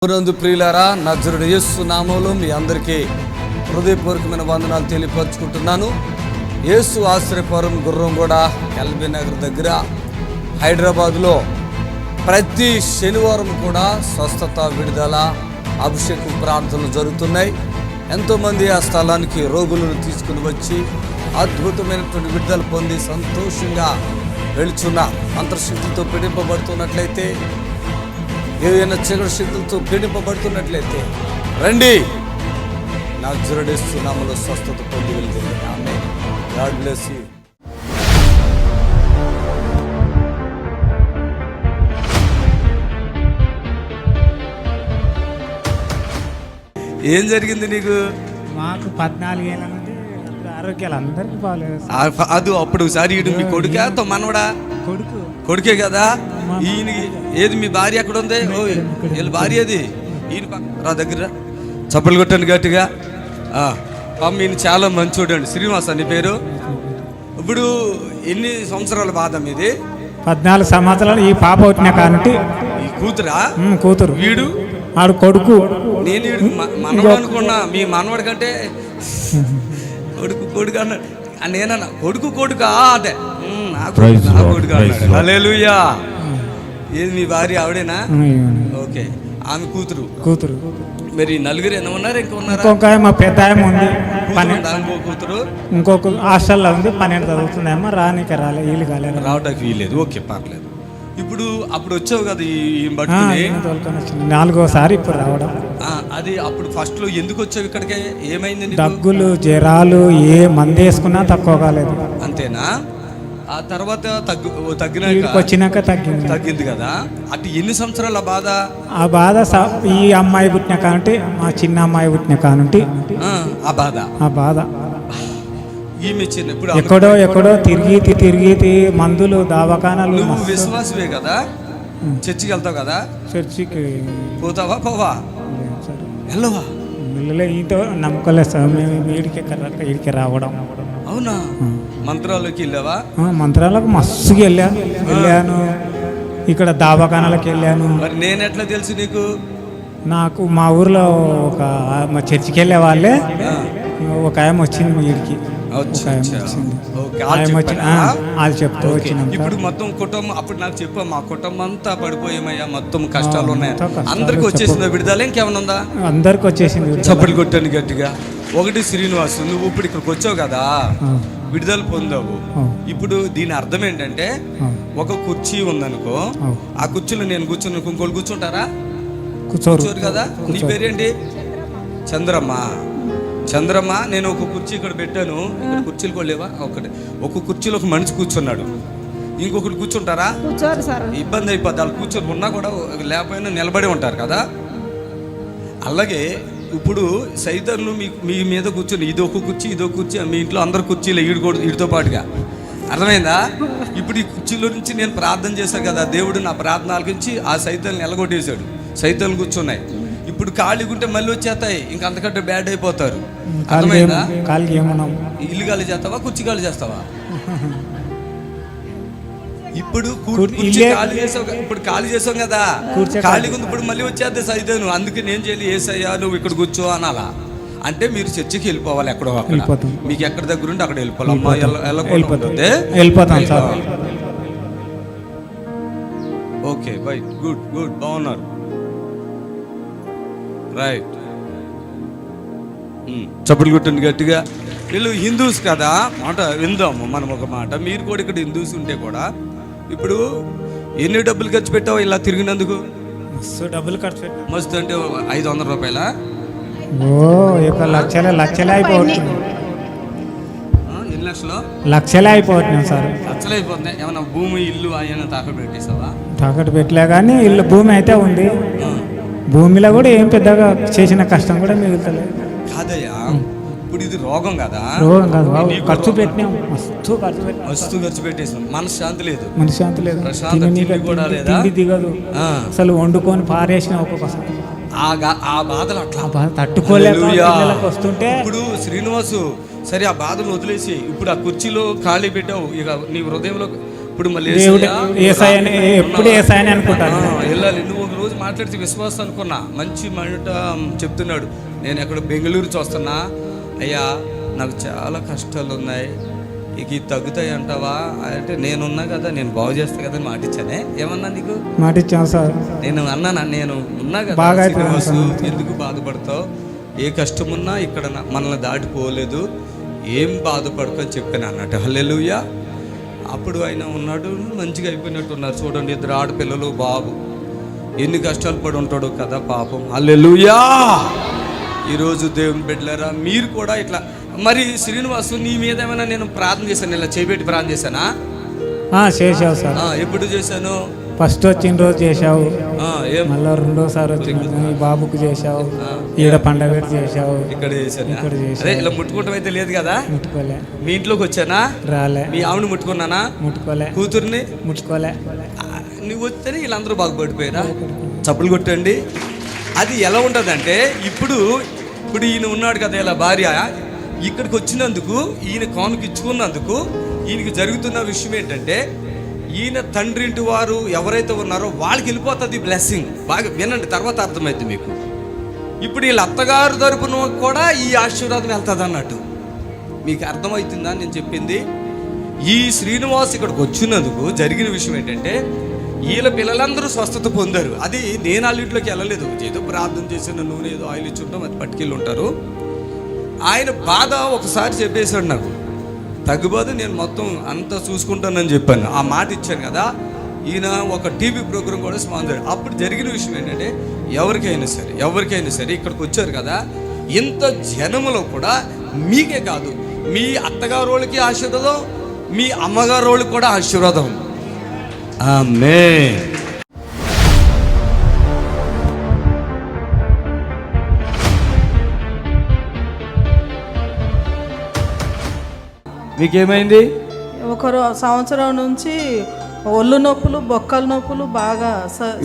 నందు ప్రియులారా, నజరుడు యేసు నామములో మీ అందరికీ హృదయపూర్వకమైన వందనాలు తెలియపరుచుకుంటున్నాను. యేసు ఆశ్రయపురం గుర్రంగూడ ఎల్బీ నగర్ దగ్గర హైదరాబాద్లో ప్రతి శనివారం కూడా స్వస్థత, విడుదల, అభిషేకం ప్రార్థనలు జరుగుతున్నాయి. ఎంతోమంది ఆ స్థలానికి రోగులను తీసుకుని వచ్చి అద్భుతమైనటువంటి విడుదల పొంది సంతోషంగా వెళుచున్న మంత్రశక్తితో పీడింపబడుతున్నట్లయితే, ఏదైనా చీకటి శక్తులతో పీడింపబడుతున్నట్లయితే రండి, నజరుడు యేసు నామములో స్వస్థత పొంది వెళ్తుంది. ఆమేన్. God bless you. ఏం జరిగింది నీకు? మాకు 14 ఏళ్ళ నుండి ఆరోగ్యాలు అందరికీ బాగాలేదు. అది అప్పుడు ఒకసారి మీ కొడుకా మనవడా? కొడుకే కదా. ఈయన ఏది మీ భార్య ఎక్కడ ఉంది? వీళ్ళ భార్య అది. ఈయన రా దగ్గర చప్పలు కొట్టండి గట్టిగా. ఈయన చాలా మంచోడు అండి. శ్రీనివాస్ అని పేరు. ఇప్పుడు ఎన్ని సంవత్సరాల బాధ మీది? 14 సంవత్సరాలు. ఈ పాప వచ్చిన కాబట్టి. ఈ కూతురా? కూతురు. వీడు ఆడు కొడుకు. నేను వీడు మనవడు అనుకున్నా. మీ మనవడి కంటే కొడుకు అన్నాడు. నేనన్నా కొడుకా? అదే కొడుకు అన్నాడు. హల్లెలూయా. ఏది మీ భార్య ఆవిడేనా? ఓకే. ఆమె కూతురు. మరి నలుగురు ఏమన్నారు? ఇంకా ఉన్నారా? ఇంకొక మా పెద్ద ఉంది, కూతురు. ఇంకొక హాస్టల్లో ఉంది, 12 చదువుతుందేమో. రానికి వీలు కాలేదు, రావడానికి వీలేదు. ఓకే, పర్లేదు. ఇప్పుడు అప్పుడు వచ్చావు కదా ఈ బట్టుకుని? 4వ సారి ఇప్పుడు రావడం. అది అప్పుడు ఫస్ట్ లో ఎందుకు వచ్చావు ఇక్కడికి? ఏమైంది? దగ్గులు, జ్వరాలు, ఏ మందు వేసుకున్నా తక్కువ కాలేదు. అంతేనా? ఆ తర్వాత వచ్చినాక తగ్గింది కదా. అటు ఎన్ని సంవత్సరాల బాధ? ఆ బాధ ఈ అమ్మాయి పుట్టిన కానుంటి, మా చిన్న అమ్మాయి పుట్టిన కానుంటి ఆ బాధ ఈమె చిన్న ఎక్కడో తిరిగి మందులు, దవాఖానాలు. నువ్వు విశ్వాసవే కదా? చర్చికి వెళ్తావు కదా? చర్చికి పోవా? వెళ్ళవా? ఈతో నమ్మకలేదు సార్. మేము వీడికి రావడం. అవునా? మంత్రాలకి వెళ్ళావా? మంత్రాలకు మస్తుగా వెళ్ళాను. ఇక్కడ దవాఖానాలకు వెళ్ళాను. మరి నేను ఎట్లా తెలుసు నీకు? నాకు మా ఊర్లో మా చర్చికి వెళ్ళే వాళ్ళే ఒక ఆమె వచ్చింది వీడికి. అది చెప్తూ వచ్చిన. ఇప్పుడు మొత్తం కుటుంబం, అప్పుడు నాకు చెప్పా, మా కుటుంబం అంతా పడిపోయామయ్యా, మొత్తం కష్టాలు ఉన్నాయి. అందరికి వచ్చేసిందా విడుదల? ఇంకేమైనా ఉందా? అందరికి వచ్చేసింది. చప్పట్లు కొట్టాను గట్టిగా. ఒకటి శ్రీనివాస్, నువ్వు ఇప్పుడు ఇక్కడికి వచ్చావు కదా, విడుదల పొందావు. ఇప్పుడు దీని అర్థం ఏంటంటే, ఒక కుర్చీ ఉందనుకో, ఆ కుర్చీలో నేను కూర్చుని ఇంకోళ్ళు కూర్చుంటారా? కూర్చోరు కదా. నీ పేరేంటి? చంద్రమ్మ. నేను ఒక కుర్చీ ఇక్కడ పెట్టాను. ఇక్కడ కుర్చీలు కూడా లేవా? ఒక కుర్చీలో ఒక మనిషి కూర్చున్నాడు. ఇంకొకరు కూర్చుంటారా? ఇబ్బంది అయిపోద్ది. వాళ్ళు కూర్చొని ఉన్నా కూడా లేకపోయినా నిలబడి ఉంటారు కదా. అలాగే ఇప్పుడు సైతాను మీ మీద కూర్చొని ఇదొక కుర్చీ, మీ ఇంట్లో అందరు కుర్చీలు వీడితో పాటుగా. అర్థమైందా? ఇప్పుడు ఈ కుర్చీలో నుంచి నేను ప్రార్థన చేశాను కదా, దేవుడు నా ప్రార్థన ఆలకించి ఆ సైతాన్ని ఎలగొట్టేశాడు. సైతాన్ని కూర్చున్నాయి. ఇప్పుడు ఖాళీగా ఉంటే మళ్ళీ వచ్చేస్తాయి. ఇంకా అంతకంటే బ్యాడ్ అయిపోతారు. అర్థమైందా? ఇల్లు ఖాళీ చేస్తావా, కుర్చీ ఖాళీ చేస్తావా? ఇప్పుడు ఖాళీ చేసాం కదా, ఖాళీగా ఉంది. ఇప్పుడు మళ్ళీ వచ్చేద్దే సైతాను. అందుకే నేను చేయాలి, ఏసయ్యా నువ్వు ఇక్కడ కూర్చో అనాలా. అంటే మీరు చర్చికి వెళ్ళిపోవాలి. ఎక్కడో అక్కడ మీకు ఎక్కడ దగ్గర ఉంటే అక్కడ వెళ్ళిపోవాలి. ఓకే, రైట్, గుడ్, బాగున్నారు, రైట్. చప్పట్లు కొట్టండి గట్టిగా. వీళ్ళు హిందూస్ కదా, మాట విందాము మనం ఒక మాట. మీరు కూడా ఇక్కడ హిందూస్ ఉంటే కూడా, ఇప్పుడు ఎన్ని డబ్బులు ఖర్చు పెట్టావు ఇలా తిరిగినందుకు? డబ్బులు ఖర్చు పెట్టావు. మస్తు అంటే 500 రూపాయలా? లక్షలే అయిపోతుంది. ఎన్ని లక్షలు? లక్షలే అయిపోతున్నాం సార్. లక్షలు అయిపోతున్నాయి. ఏమన్నా భూమి, ఇల్లు ఆయన తాకట్టు పెట్టేసావా? తాకట్టు పెట్టలే కానీ ఇల్లు, భూమి అయితే ఉంది. భూమిలో కూడా ఏం పెద్దగా చేసిన కష్టం కూడా మిగులుతలేదు. కాదయ్యా, ఇప్పుడు ఇది రోగం కదా. ఖర్చు పెట్టినాం, మస్తు ఖర్చు పెట్టేసాం. మనశ్శాంతి లేదు. కూడా లేదా, దిగదు అసలు. వండుకొని పారేసిన ఒక్కొక్కసారి ఆ బాధలు అట్లా తట్టుకోలేక వస్తుంటే. ఇప్పుడు శ్రీనివాసు, సరే ఆ బాధను వదిలేసి ఇప్పుడు ఆ కుర్చీలో ఖాళీ పెట్టావు. ఇక నీ హృదయంలో ఇప్పుడు మళ్ళీ ఎప్పుడు ఏసాయని అనుకుంటాను. వెళ్ళాలి. నువ్వు రోజు మాట్లాడితే విశ్వాసం అనుకున్నా, మంచి మాట చెప్తున్నాడు. నేను ఎక్కడ బెంగళూరు చూస్తున్నా, అయ్యా నాకు చాలా కష్టాలు ఉన్నాయి, ఇక ఇది తగ్గుతాయి అంటావా అంటే, నేనున్నా కదా, నేను బాగు చేస్తా కదా అని మాట ఇచ్చానే. ఏమన్నా నీకు మాట ఇచ్చాను సార్. నేను అన్నానా, నేను ఉన్నా కదా బాగా శ్రీనివాసు, ఎందుకు బాధపడతావు, ఏ కష్టం ఉన్నా ఇక్కడ మనల్ని దాటిపోలేదు, ఏం బాధపడకు అని చెప్పాను అన్నట్టు. హల్లెలూయా. అప్పుడు ఆయన ఉన్నాడు, మంచిగా అయిపోయినట్టు ఉన్నారు. చూడండి, 2 ఆడపిల్లలు, బాబు, ఎన్ని కష్టాలు పడి ఉంటాడు కదా పాపం. హల్లెలూయా. ఈరోజు దేవుని బిడ్డలారా, మీరు కూడా ఇట్లా. మరి శ్రీనివాసు, నీ మీద ఏమైనా నేను ప్రార్థన చేశాను, ఇలా చేయబెట్టి ప్రార్థన చేశానా? చేసావు సార్. ఎప్పుడు చేశాను? ఫస్ట్ వచ్చిన రోజు చేసావు, మళ్ళీ రెండోసారి వచ్చిన ఈ బాబుకు చేసావు, ఈడ పండగ చేసావు, ఇక్కడ చేశాను. అదే ఇలా ముట్టుకుంటాం అయితే లేదు కదా. ముట్టుకోలే. మీ ఇంట్లోకి వచ్చానా? రాలే. మీ ఆవిడ ముట్టుకున్నానా? ముట్టుకోలే. కూతుర్ని ముట్టుకోలే. నువ్వు వస్తేనే వీళ్ళందరూ బాగుపడిపోయారా? చప్పులు కొట్టండి. అది ఎలా ఉంటుందంటే, ఇప్పుడు ఈయన ఉన్నాడు కదా, ఇలా భార్య ఇక్కడికి వచ్చినందుకు, ఈయన కానుక ఇచ్చుకున్నందుకు ఈయనకి జరుగుతున్న విషయం ఏంటంటే, ఈయన తండ్రి ఇంటి వారు ఎవరైతే ఉన్నారో వాళ్ళకి వెళ్ళిపోతుంది బ్లెస్సింగ్. బాగా వినండి, తర్వాత అర్థమైంది మీకు. ఇప్పుడు వీళ్ళ అత్తగారు తరపున కూడా ఈ ఆశీర్వాదం వెళ్తుంది అన్నట్టు. మీకు అర్థమవుతుందా నేను చెప్పింది? ఈ శ్రీనివాస్ ఇక్కడికి వచ్చినందుకు జరిగిన విషయం ఏంటంటే, వీళ్ళ పిల్లలందరూ స్వస్థత పొందారు. అది నేను వాళ్ళింట్లోకి వెళ్ళలేదు, ఏదో ప్రార్థన చేసిన నూనె ఏదో ఆయిల్ ఇచ్చుంటాం, అది పట్టుకెళ్ళి ఉంటారు. ఆయన బాధ ఒకసారి చెప్పేశాడు నాకు, తగ్గుబాదు నేను మొత్తం అంతా చూసుకుంటానని చెప్పాను. ఆ మాట ఇచ్చాను కదా. ఈయన ఒక టీవీ ప్రోగ్రాం కూడా స్పాన్సర్. అప్పుడు జరిగిన విషయం ఏంటంటే, ఎవరికైనా సరే ఇక్కడికి వచ్చారు కదా, ఇంత జనములో కూడా మీకే కాదు, మీ అత్తగారు వాళ్ళకి ఆశీర్వాదం, మీ అమ్మగారు వాళ్ళకి కూడా ఆశీర్వాదం. ఆమేన్. మీకేమైంది? ఒక సంవత్సరం నుంచి ఒళ్ళు నొప్పులు, బొక్కల నొప్పులు బాగా.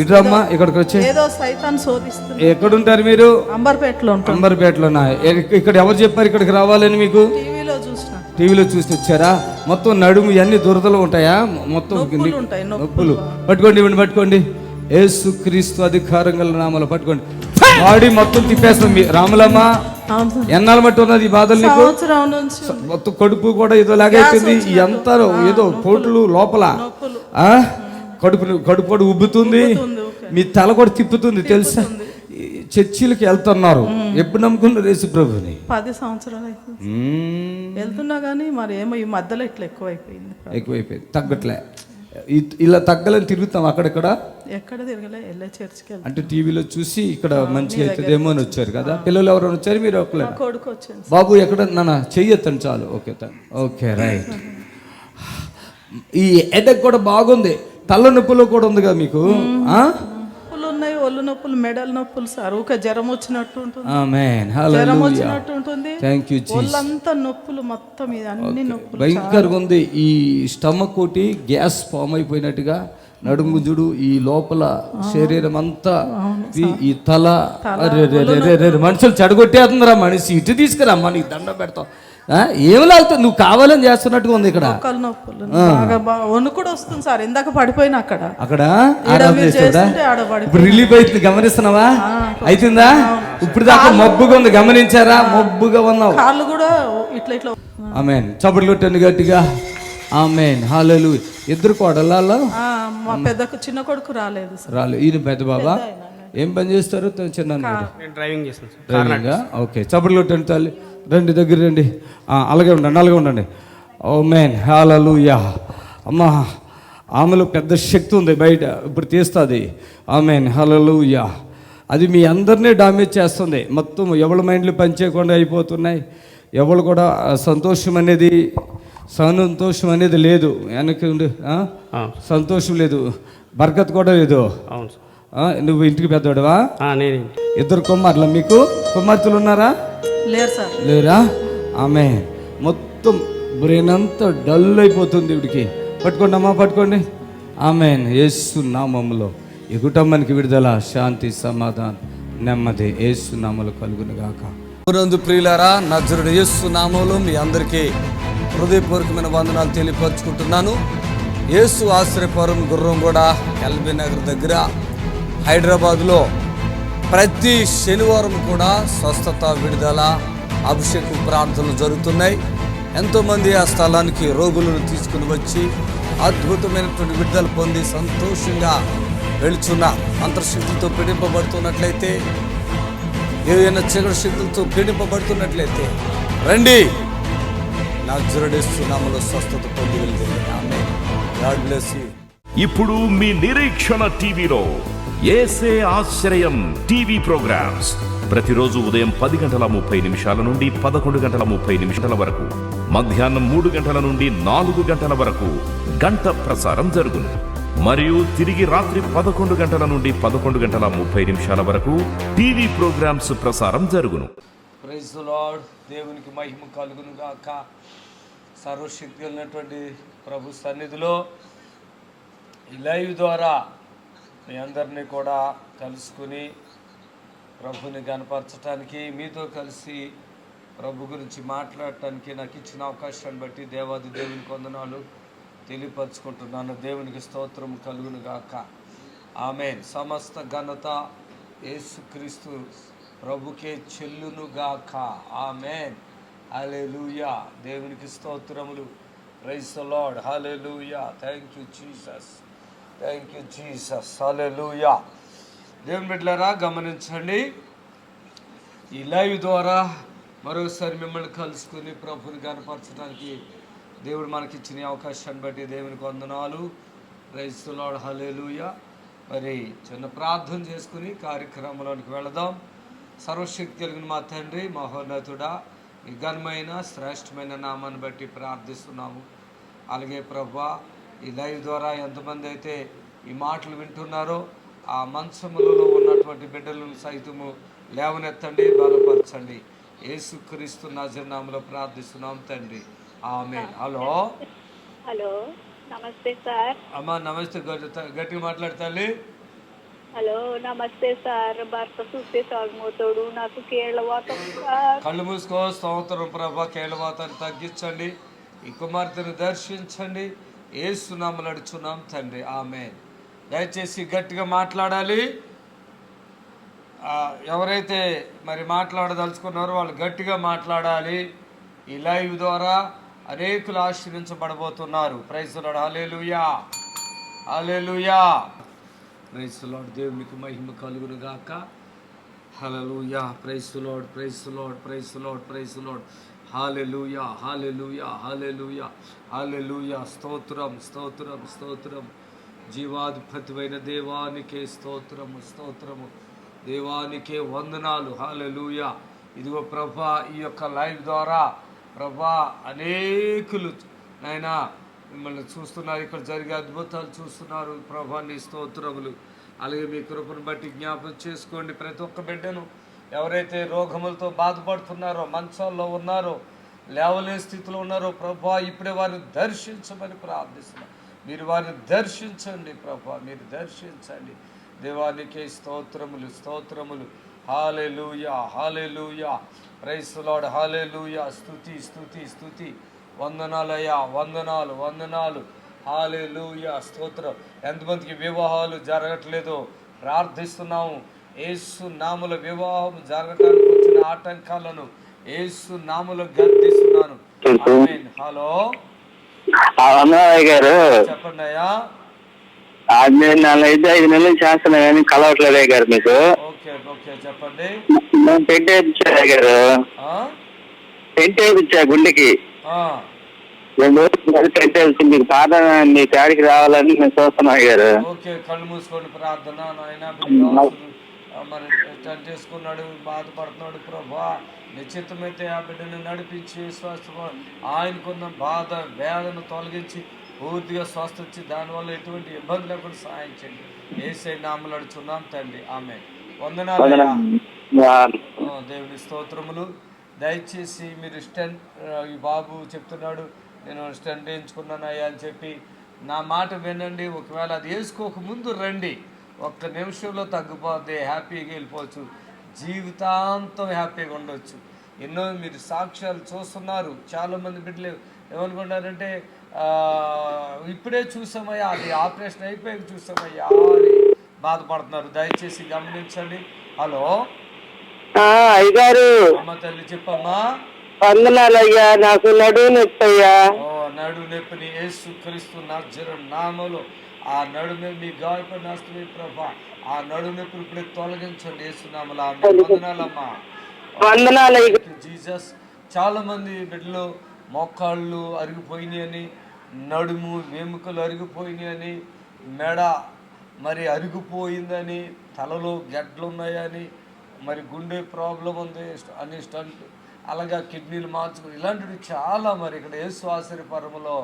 ఇట్రమ్మా, ఇక్కడికి వచ్చి. ఏదో సైతాన్ శోధిస్తుంది. ఎక్కడుంటారు మీరు? అంబర్పేటలో ఉంటాం. అంబర్పేటలోనా? ఇక్కడ ఎవరు చెప్పారు ఇక్కడికి రావాలని మీకు? టీవీలో చూసి వచ్చారా? మొత్తం నడుము ఇవన్నీ దురదలు ఉంటాయా? మొత్తం నొప్పులు. పట్టుకోండి. యేసుక్రీస్తు అధికారం గల నామములో పట్టుకోండి. బాడీ మొత్తం తిప్పేస్తాం. రాములమ్మ, ఎన్నాళ్ళు బట్టి ఉన్నది ఈ బాధలు నీకు? మొత్తం కడుపు కూడా ఏదో లాగైతుంది, ఎంత ఏదో పోట్లు లోపల, కడుపు ఉబ్బుతుంది, మీ తల కూడా తిప్పుతుంది తెలుసా? చర్చిలకు వెళ్తున్నారు. ఎప్పుడు నమ్ముకున్నారు యేసు ప్రభుని? 10 సంవత్సరాలు వెళ్తున్నా కానీ మరి ఏమో ఈ మధ్యలో ఇట్లా ఎక్కువైపోయింది. తగ్గట్లే. ఇలా తగ్గలని తిరుగుతాం అక్కడెక్కడ, ఎక్కడ తిరగలే, వెళ్ళే చర్చికి. అంటే టీవీలో చూసి ఇక్కడ మంచిగా అవుతుందేమో అని వచ్చారు కదా. పిల్లలు ఎవరైనా వచ్చారు? మీరు ఒకలే? కొడుకు వచ్చాను. బాబు ఎక్కడ? నాన్న చెయ్యొద్దండి చాలు. Okay right. ఈ ఎడక్ కూడా బాగుంది, తల్ల నొప్పులు కూడా ఉంది కదా మీకు? ఉన్నాయి, ఒళ్ళు నొప్పులు, మెడల నొప్పులు సార్, ఊక జ్వరం వచ్చినట్టు ఉంటుంది. ఆమేన్. జ్వరం వచ్చినట్టు ఉంటుంది. Thank you Jesus. ఒళ్ళంతా నొప్పులు, మొత్తం ఇది అన్ని నొప్పులు భయంకరంగా ఉంది. ఈ స్టమక్ ఒకటి గ్యాస్ ఫామ్ అయిపోయినట్టుగా, నడుము జుడు, ఈ లోపల శరీరం అంతా, ఈ తల. మనుషులు చెడగొట్టేస్తుందిరా మనిషి. ఇటు తీసుకురామ్మా, నీకు దండం పెడతాం. ఏం లాగుతుంది? నువ్వు కావాలని చేస్తున్నట్టుగా ఉంది ఇక్కడ. కూడా వస్తుంది సార్. ఇందాక పడిపోయినా అక్కడ ఇప్పుడు రిలీఫ్ అవుతుంది. గమనిస్తున్నావా? అవుతుందా? ఇప్పుడు దాకా మబ్బుగా ఉంది, గమనించారా? మబ్బుగా ఉన్నావు. కాళ్ళు కూడా ఇట్లా ఇట్లా. ఆమేన్. చప్పట్లు కొట్టండి గట్టిగా. ఆమేన్. హల్లెలూయా. ఇద్దరు కోడళ్ళ? మా చిన్న కొడుకు రాలేదు. ఈయన పెద్ద బాబా. ఏం పని చేస్తారు? చిన్న డ్రైవింగ్ చేస్తాను. ఓకే. చప్పట్లు కొట్టండి తల్లి. రండి, దగ్గర రండి. అలాగే ఉండండి. ఆమేన్. హల్లెలూయా. అమ్మా, ఆమెలో పెద్ద శక్తి ఉంది, బయట ఇప్పుడు తీస్తుంది. ఆమేన్. హల్లెలూయా. అది మీ అందరినీ డామేజ్ చేస్తుంది. మొత్తం ఎవరి మైండ్లు పనిచేయకుండా అయిపోతున్నాయి. ఎవరు కూడా సంతోషం అనేది లేదు. వెనక్కి ఉండి సంతోషం లేదు, బర్కత్ కూడా లేదు. నువ్వు ఇంటికి పెద్దవాడువా? ఇద్దరు కుమారులా మీకు? కుమార్తెలు ఉన్నారా? లేరా? ఆమె మొత్తం బ్రెయిన్ అంతా డల్ అయిపోతుంది ఇవిడికి. పట్టుకోండి అమ్మా, పట్టుకోండి. ఆమేన్. యేసు నామములో ఈ కుటుంబానికి విడుదల, శాంతి, సమాధానం, నెమ్మది యేసు నామములో కలుగును గాక. ప్రియులారా, నజరుడు యేసు నామములో మీ అందరికీ హృదయపూర్వకమైన వందనాలు తెలియపరుచుకుంటున్నాను. యేసు ఆశ్రయపురం గుర్రంగూడ ఎల్బీ నగర్ దగ్గర హైదరాబాద్లో ప్రతి శనివారం కూడా స్వస్థత, విడుదల, అభిషేకం ప్రార్థనలు జరుగుతున్నాయి. ఎంతోమంది ఆ స్థలానికి రోగులను తీసుకుని వచ్చి అద్భుతమైనటువంటి విడుదల పొంది సంతోషంగా వెళుచున్న అంతర్శక్తులతో పీడింపబడుతున్నట్లయితే, ఏదైనా చీకటి శక్తులతో పీడింపబడుతున్నట్లయితే రండి, నజరేయుడేసు నామములో స్వస్థత పొంది వెళ్తుంది. ఆమేన్. God bless you. ఇప్పుడు మీ నిరీక్షణ టీవీలో యేసే ఆశ్రయం టీవీ ప్రోగ్రామ్స్ ప్రతిరోజు ఉదయం 10:30 నుండి 11:30 వరకు, మధ్యాహ్నం 3 నుండి 4 వరకు గంట ప్రసారం జరుగును. మరియు తిరిగి రాత్రి 11 నుండి 11:30 వరకు టీవీ ప్రోగ్రామ్స్ ప్రసారం జరుగును. Praise the Lord. దేవునికి మహిమ కలుగును గాక. సర్వశక్తి ఉన్నటువంటి ప్రభు సన్నిధిలో ఈ లైవ్ ద్వారా మీ అందరినీ కూడా కలుసుకుని ప్రభుని గణపరచడానికి, మీతో కలిసి ప్రభు గురించి మాట్లాడటానికి నాకు ఇచ్చిన అవకాశాన్ని బట్టి దేవాది దేవునికి వందనాలు తెలియపరచుకుంటున్నాను. దేవునికి స్తోత్రం కలుగును గాక. ఆమేన్. సమస్త ఘనత యేసుక్రీస్తు ప్రభుకే చెల్లును గాక. ఆమేన్. హల్లెలూయా. దేవునికి స్తోత్రములు. Praise the Lord. హల్లెలూయా. Thank you Jesus. Thank you Jesus. హల్లెలూయా. దేవుని బిడ్డలారా గమనించండి, ఈ లైవ్ ద్వారా మరోసారి మిమ్మల్ని కలుసుకుని ప్రభుని కనపరచడానికి దేవుడు మనకిచ్చిన అవకాశాన్ని బట్టి దేవునికి వందనాలు. Praise the Lord. హల్లెలూయా. మరి చిన్న ప్రార్థన చేసుకుని కార్యక్రమంలోనికి వెళదాం. సర్వశక్తి కలిగిన మా తండ్రి, మహోన్నతుడా, ఈ ఘనమైన శ్రేష్టమైన నామాన్ని బట్టి ప్రార్థిస్తున్నాము. అలాగే ప్రభువా, ఈ లైవ్ ద్వారా ఎంతమంది అయితే ఈ మాటలు వింటున్నారో ఆ మంచములలో ఉన్నటువంటి బిడ్డలను సైతము లేవనెత్తండి, బలపరచండి. యేసుక్రీస్తు నాజరు నామములో ప్రార్థిస్తున్నాం తండ్రి. ఆమేన్. హలో హలో, నమస్తే సార్. అమ్మా నమస్తే. గట్టిగా మాట్లాడతాలి. హలో, నమస్తే సార్. భర్త చూస్తే సాగుమోతాడు, నాకు కేళ్ళవాతం సార్. కళ్ళు మూసుకో. స్తోత్రం ప్రభా. కేళ్ళవాతాన్ని తగ్గించండి, ఈ కుమార్తెను దర్శించండి. యేసు నామములో అడుగుచున్నాం తండ్రి. ఆమేన్. దయచేసి గట్టిగా మాట్లాడాలి. ఎవరైతే మరి మాట్లాడదలుచుకున్నారో వాళ్ళు గట్టిగా మాట్లాడాలి. ఈ లైవ్ ద్వారా అనేకులు ఆశీర్వించబడబోతున్నారు. Praise the Lord. హల్లెలూయా. హల్లెలూయా. Praise the Lord. దేవునికి మహిమ కలుగును గాక. హల్లెలూయా. Praise the Lord. Praise the Lord. Praise the Lord. Praise the Lord. హల్లెలూయా. హల్లెలూయా. హల్లెలూయా. హల్లెలూయా. స్తోత్రం, స్తోత్రం, స్తోత్రం. జీవాధిపతివైన దేవానికే స్తోత్రము, స్తోత్రము. దేవానికే వందనాలు. హల్లెలూయా. ఇదిగో ప్రభా, ఈ యొక్క లైవ్ ద్వారా ప్రభా అనేకులు నాయనా మిమ్మల్ని చూస్తున్నారు, ఇక్కడ జరిగే అద్భుతాలు చూస్తున్నారు. ప్రభా నీ స్తోత్రములు. అలాగే మీ కృపను బట్టి జ్ఞాపకం చేసుకోండి ప్రతి ఒక్క బిడ్డను. ఎవరైతే రోగములతో బాధపడుతున్నారో, మంచాల్లో ఉన్నారో, లేవలే స్థితిలో ఉన్నారో ప్రభా, ఇప్పుడే వారిని దర్శించమని ప్రార్థిస్తున్నారు. మీరు వారిని దర్శించండి ప్రభా, మీరు దర్శించండి. దేవానికే స్తోత్రములు, స్తోత్రములు. హల్లెలూయా. హల్లెలూయా. Praise the Lord. హల్లెలూయా. స్తుతి, స్తుతి, స్తుతి. వందనాలయ్యా, వందనాలు, వందనాలు. హల్లెలూయా. స్తోత్రం. ఎంతమందికి వివాహాలు జరగట్లేదో ప్రార్థిస్తున్నాము. యేసు నామములో వివాహం జరగటానికి వచ్చిన ఆటంకాలను యేసు నామములో గద్దిస్తున్నాను. ఆమేన్. హలో అన్నయ్య గారు, చెప్పండి అయ్యా. నేను 4-5 నెలలు చేస్తున్నా కానీ కలవట్లేదు అయ్య గారు మీకు. ఓకే ఓకే చెప్పండి. నేను టెంట్ వేయించా అయ్య గారు, టెంట్ వేయించా గుండెకి. 2 రోజులు టెంట్ వేసి మీకు ప్రార్థన మీ కాడికి రావాలని నేను చూస్తున్నా అయ్య గారు. ఓకే, కళ్ళు మూసుకోండి. ప్రార్థన నాయన మరి టెంట్ చేసుకున్నాడు, బాధపడుతున్నాడు ప్రభా, నిశ్చితమైతే ఆ బిడ్డను నడిపించి స్వస్థ ఆయనకున్న బాధ వేదన తొలగించి పూర్తిగా స్వస్థ వచ్చి దానివల్ల ఎటువంటి ఇబ్బంది లేకుండా సహాయం చేయండి. యేసయ్య నామములో అడుగుచున్నాం తండ్రి. ఆమేన్. వందనాలు. దేవుని స్తోత్రములు. దయచేసి మీరు స్టెంట్, ఈ బాబు చెప్తున్నాడు నేను స్టెంట్ వేయించుకున్నానయ్యా అని చెప్పి నా మాట వినండి. ఒకవేళ అది వేసుకోక ముందు రండి, ఒక్క నిమిషంలో తగ్గిపోతే హ్యాపీగా వెళ్ళిపోవచ్చు, జీవితాంతం హ్యాపీగా ఉండొచ్చు. ఎన్నో మీరు సాక్ష్యాలు చూస్తున్నారు. చాలామంది బిడ్డలు ఏమనుకుంటారంటే ఇప్పుడే చూసామయ్యా, అది ఆపరేషన్ అయిపోయాక చూసామయ్యా అని బాధపడుతున్నారు, దయచేసి గమనించండి. హలో అయ్యగారు అమ్మ తల్లి చెప్పమ్మా. వందనాలయ్యా, నాకు నడువు నొప్పి అయ్యా. ఓ నడుము నొప్పిని యేసుక్రీస్తు నజరేయుడు నామములో ఆ నడుము మీ గాయపడిన హస్తమే ప్రభా, ఆ నడుము నొప్పులు ఇప్పుడే తొలగించండి యేసునామములో. వందనాలమ్మా. వందనాలయ్య. జీసస్. చాలా మంది బిడ్డలు మోకాళ్ళు అరిగిపోయినాయని, నడుము వెముకలు అరిగిపోయినాయని, మెడ మరి అరిగిపోయిందని, తలలో గడ్డలు ఉన్నాయని, మరి గుండె ప్రాబ్లం ఉంది అని స్టంట్, అలాగా కిడ్నీలు మార్చుకుని ఇలాంటివి చాలా మరి ఇక్కడ యేసు ఆశ్చర్యపరములో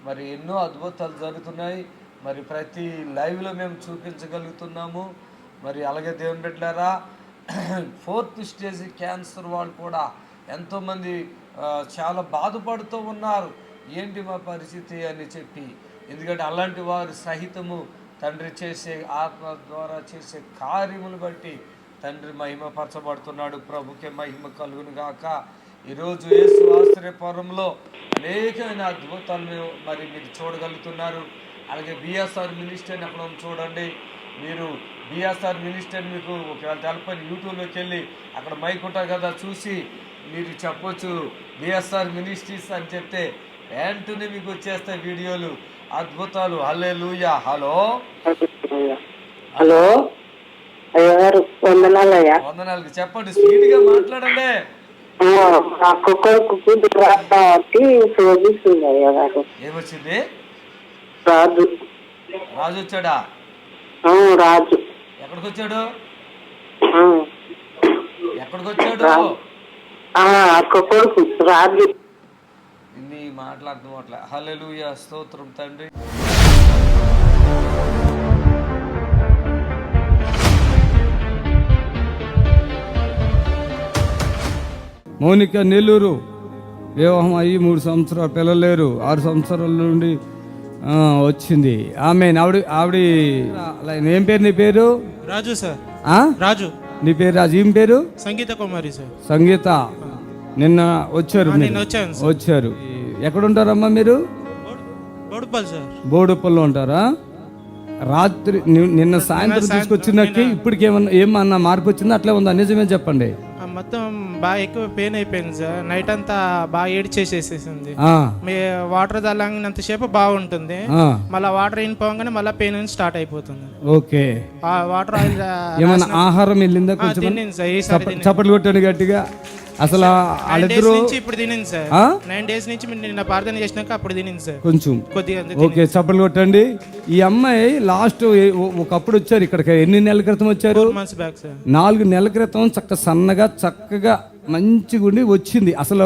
మరి ఎన్నో అద్భుతాలు జరుగుతున్నాయి. మరి ప్రతి లైవ్లో మేము చూపించగలుగుతున్నాము. మరి అలాగే దేవుని బిడ్డలారా, 4th స్టేజ్ క్యాన్సర్ వాళ్ళు కూడా ఎంతోమంది చాలా బాధపడుతూ ఉన్నారు. ఏంటి మా పరిస్థితి అని చెప్పి, ఎందుకంటే అలాంటి వారు సహితము తండ్రి చేసే ఆత్మ ద్వారా చేసే కార్యములు బట్టి తండ్రి మహిమపరచబడుతున్నాడు. ప్రభుకే మహిమ కలుగును గాక. ఈరోజు యేసు ఆశ్చర్యపురంలో అనేకమైన అద్భుతాలను మరి మీరు చూడగలుగుతున్నారు. అలాగే బిఎస్ఆర్ మినిస్టర్ని అక్కడ చూడండి. మీరు బిఎస్ఆర్ మినిస్టర్ మీకు ఒకవేళ తెలపని యూట్యూబ్లోకి వెళ్ళి అక్కడ మైక్ ఉంటుంది కదా, చూసి మీరు చెప్పొచ్చు బిఎస్ఆర్ మినిస్ట్రీస్ అని చెప్తే వెంటనే మీకు వచ్చేస్తాయి వీడియోలు, అద్భుతాలు. హల్లెలూయా. హలో హలో అయ్యగారు, వందనాలయ్యా. వందనాలకి చెప్పండి, స్పీడ్గా మాట్లాడండి. కాబట్టి శోధిస్తుంది అయ్యగారు. ఏమొచ్చింది? రాజు. రాజు వచ్చాడా? రాజు ఎక్కడికి వచ్చాడు? ఎక్కడికి వచ్చాడు? కొడుకు రాజు. ఇన్ని మాట్లాడదాం అట్లా. హల్లెలూయా, స్తోత్రం తండ్రి. మౌనిక నెల్లూరు, వివాహం అయ్యి 3 సంవత్సరాలు, పిల్లలు లేరు. 6 సంవత్సరాల నుండి వచ్చింది. ఆవిడ ఏం పేరు? నీ పేరు? రాజు సార్. రాజు. నీ పేరు రాజు. ఏం పేరు? సంగీత కుమారి సార్. సంగీత. నిన్న వచ్చారు? వచ్చారు. ఎక్కడుంటారమ్మా మీరు? బోడుపల్లి సార్. బోడుపల్లిలో ఉంటారా? రాత్రి నిన్న సాయంత్రం తీసుకొచ్చినకి ఇప్పటికి ఏమన్నా మార్పు వచ్చిందా, అట్లే ఉందా? నిజమే చెప్పండి. మొత్తం బాగా ఎక్కువ పెయిన్ అయిపోయింది సార్. నైట్ అంతా బాగా ఏడ్చేసేసేసింది. మీ వాటర్ తల్లంగినంతసేపు బాగుంటుంది, మళ్ళీ వాటర్ అయిపోగానే మళ్ళీ పెయిన్ స్టార్ట్ అయిపోతుంది. ఓకే. ఆ వాటర్ ఆయిల్ ఏమన్నా ఆహారం వెళ్ళిందా? తినింది సార్. ఈసారి చప్పట్లు కొట్టాడు గట్టిగా. అసలు వాళ్ళిద్దరు ఇప్పుడు తినింది సార్. 9 days నుంచి నిన్న ప్రార్థన చేసినాక అప్పుడు తినింది సార్ కొంచెం కొద్దిగా. ఓకే, చప్పట్లు కొట్టండి. ఈ అమ్మాయి లాస్ట్ ఒకప్పుడు వచ్చారు ఇక్కడికి. ఎన్ని నెలల క్రితం వచ్చారు? 4 months బ్యాక్ సార్. 4 నెలల క్రితం సన్నగా చక్కగా మంచిగా ఉండి వచ్చింది. అసలు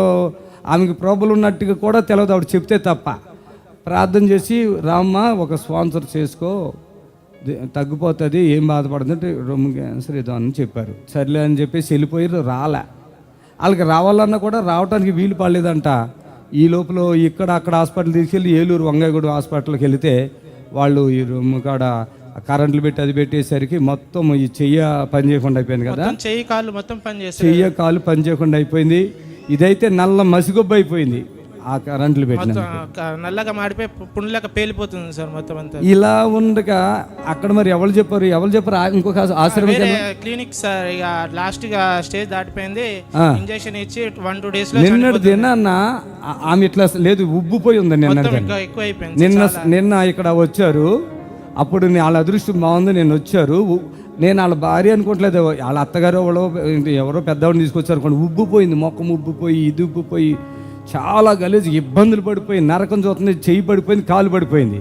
ఆమెకు ప్రాబ్లం ఉన్నట్టుగా కూడా తెలియదు ఆవిడ చెప్తే తప్ప. ప్రార్థన చేసి, రామ్మ ఒక స్పాన్సర్ చేసుకో, తగ్గిపోతుంది, ఏం బాధపడుతుందంటే రొమ్ము క్యాన్సర్ ఏదో అని చెప్పారు. సర్లే అని చెప్పేసి వెళ్ళిపోయారు. రాలే. వాళ్ళకి రావాలన్నా కూడా రావడానికి వీలు పడలేదంట. ఈ లోపల ఇక్కడ అక్కడ హాస్పిటల్ తీసుకెళ్ళి ఏలూరు వంగాయగూడ హాస్పిటల్కి వెళితే వాళ్ళు ఈ రూమ్ కాడ కరెంట్లు పెట్టి అది పెట్టేసరికి మొత్తం ఈ చెయ్య పని చేయకుండా అయిపోయింది కదా. చెయ్యి కాళ్ళు మొత్తం చెయ్య కాళ్ళు పని చేయకుండా అయిపోయింది. ఇదైతే నల్ల మసిగొబ్బ అయిపోయింది ఆ కరెంట్లు పెట్టిన, నల్లగా మాడిపోయి పుండ్లక పేలిపోతుంది సార్ మొత్తం అంతా. ఇలా ఉండగా అక్కడ మరి ఎవరు చెప్పారు ఇంకొక ఆశ్రమం క్లినిక్ సార్. ఇక లాస్ట్ గా స్టేజ్ దాటిపోయింది. ఇంజెక్షన్ ఇచ్చి 1-2 days నిన్న ఆమె ఇట్లా లేదు, ఉబ్బిపోయి ఉంది. ఎక్కువ అయిపోయింది. నిన్న ఇక్కడ వచ్చారు. అప్పుడు వాళ్ళ అదృష్టం బాగుంది, నేను వచ్చారు. నేను వాళ్ళ భార్య అనుకోవట్లేదు, వాళ్ళ అత్తగారు ఎవరో పెద్దవాడిని తీసుకొచ్చారు అనుకోండి. ఉబ్బిపోయింది, మొక్కం ఉబ్బిపోయి, ఇది ఉబ్బిపోయి, చాలా గలీజు, ఇబ్బందులు పడిపోయి, నరకం చూస్తుంది. చెయ్యి పడిపోయింది, కాలు పడిపోయింది.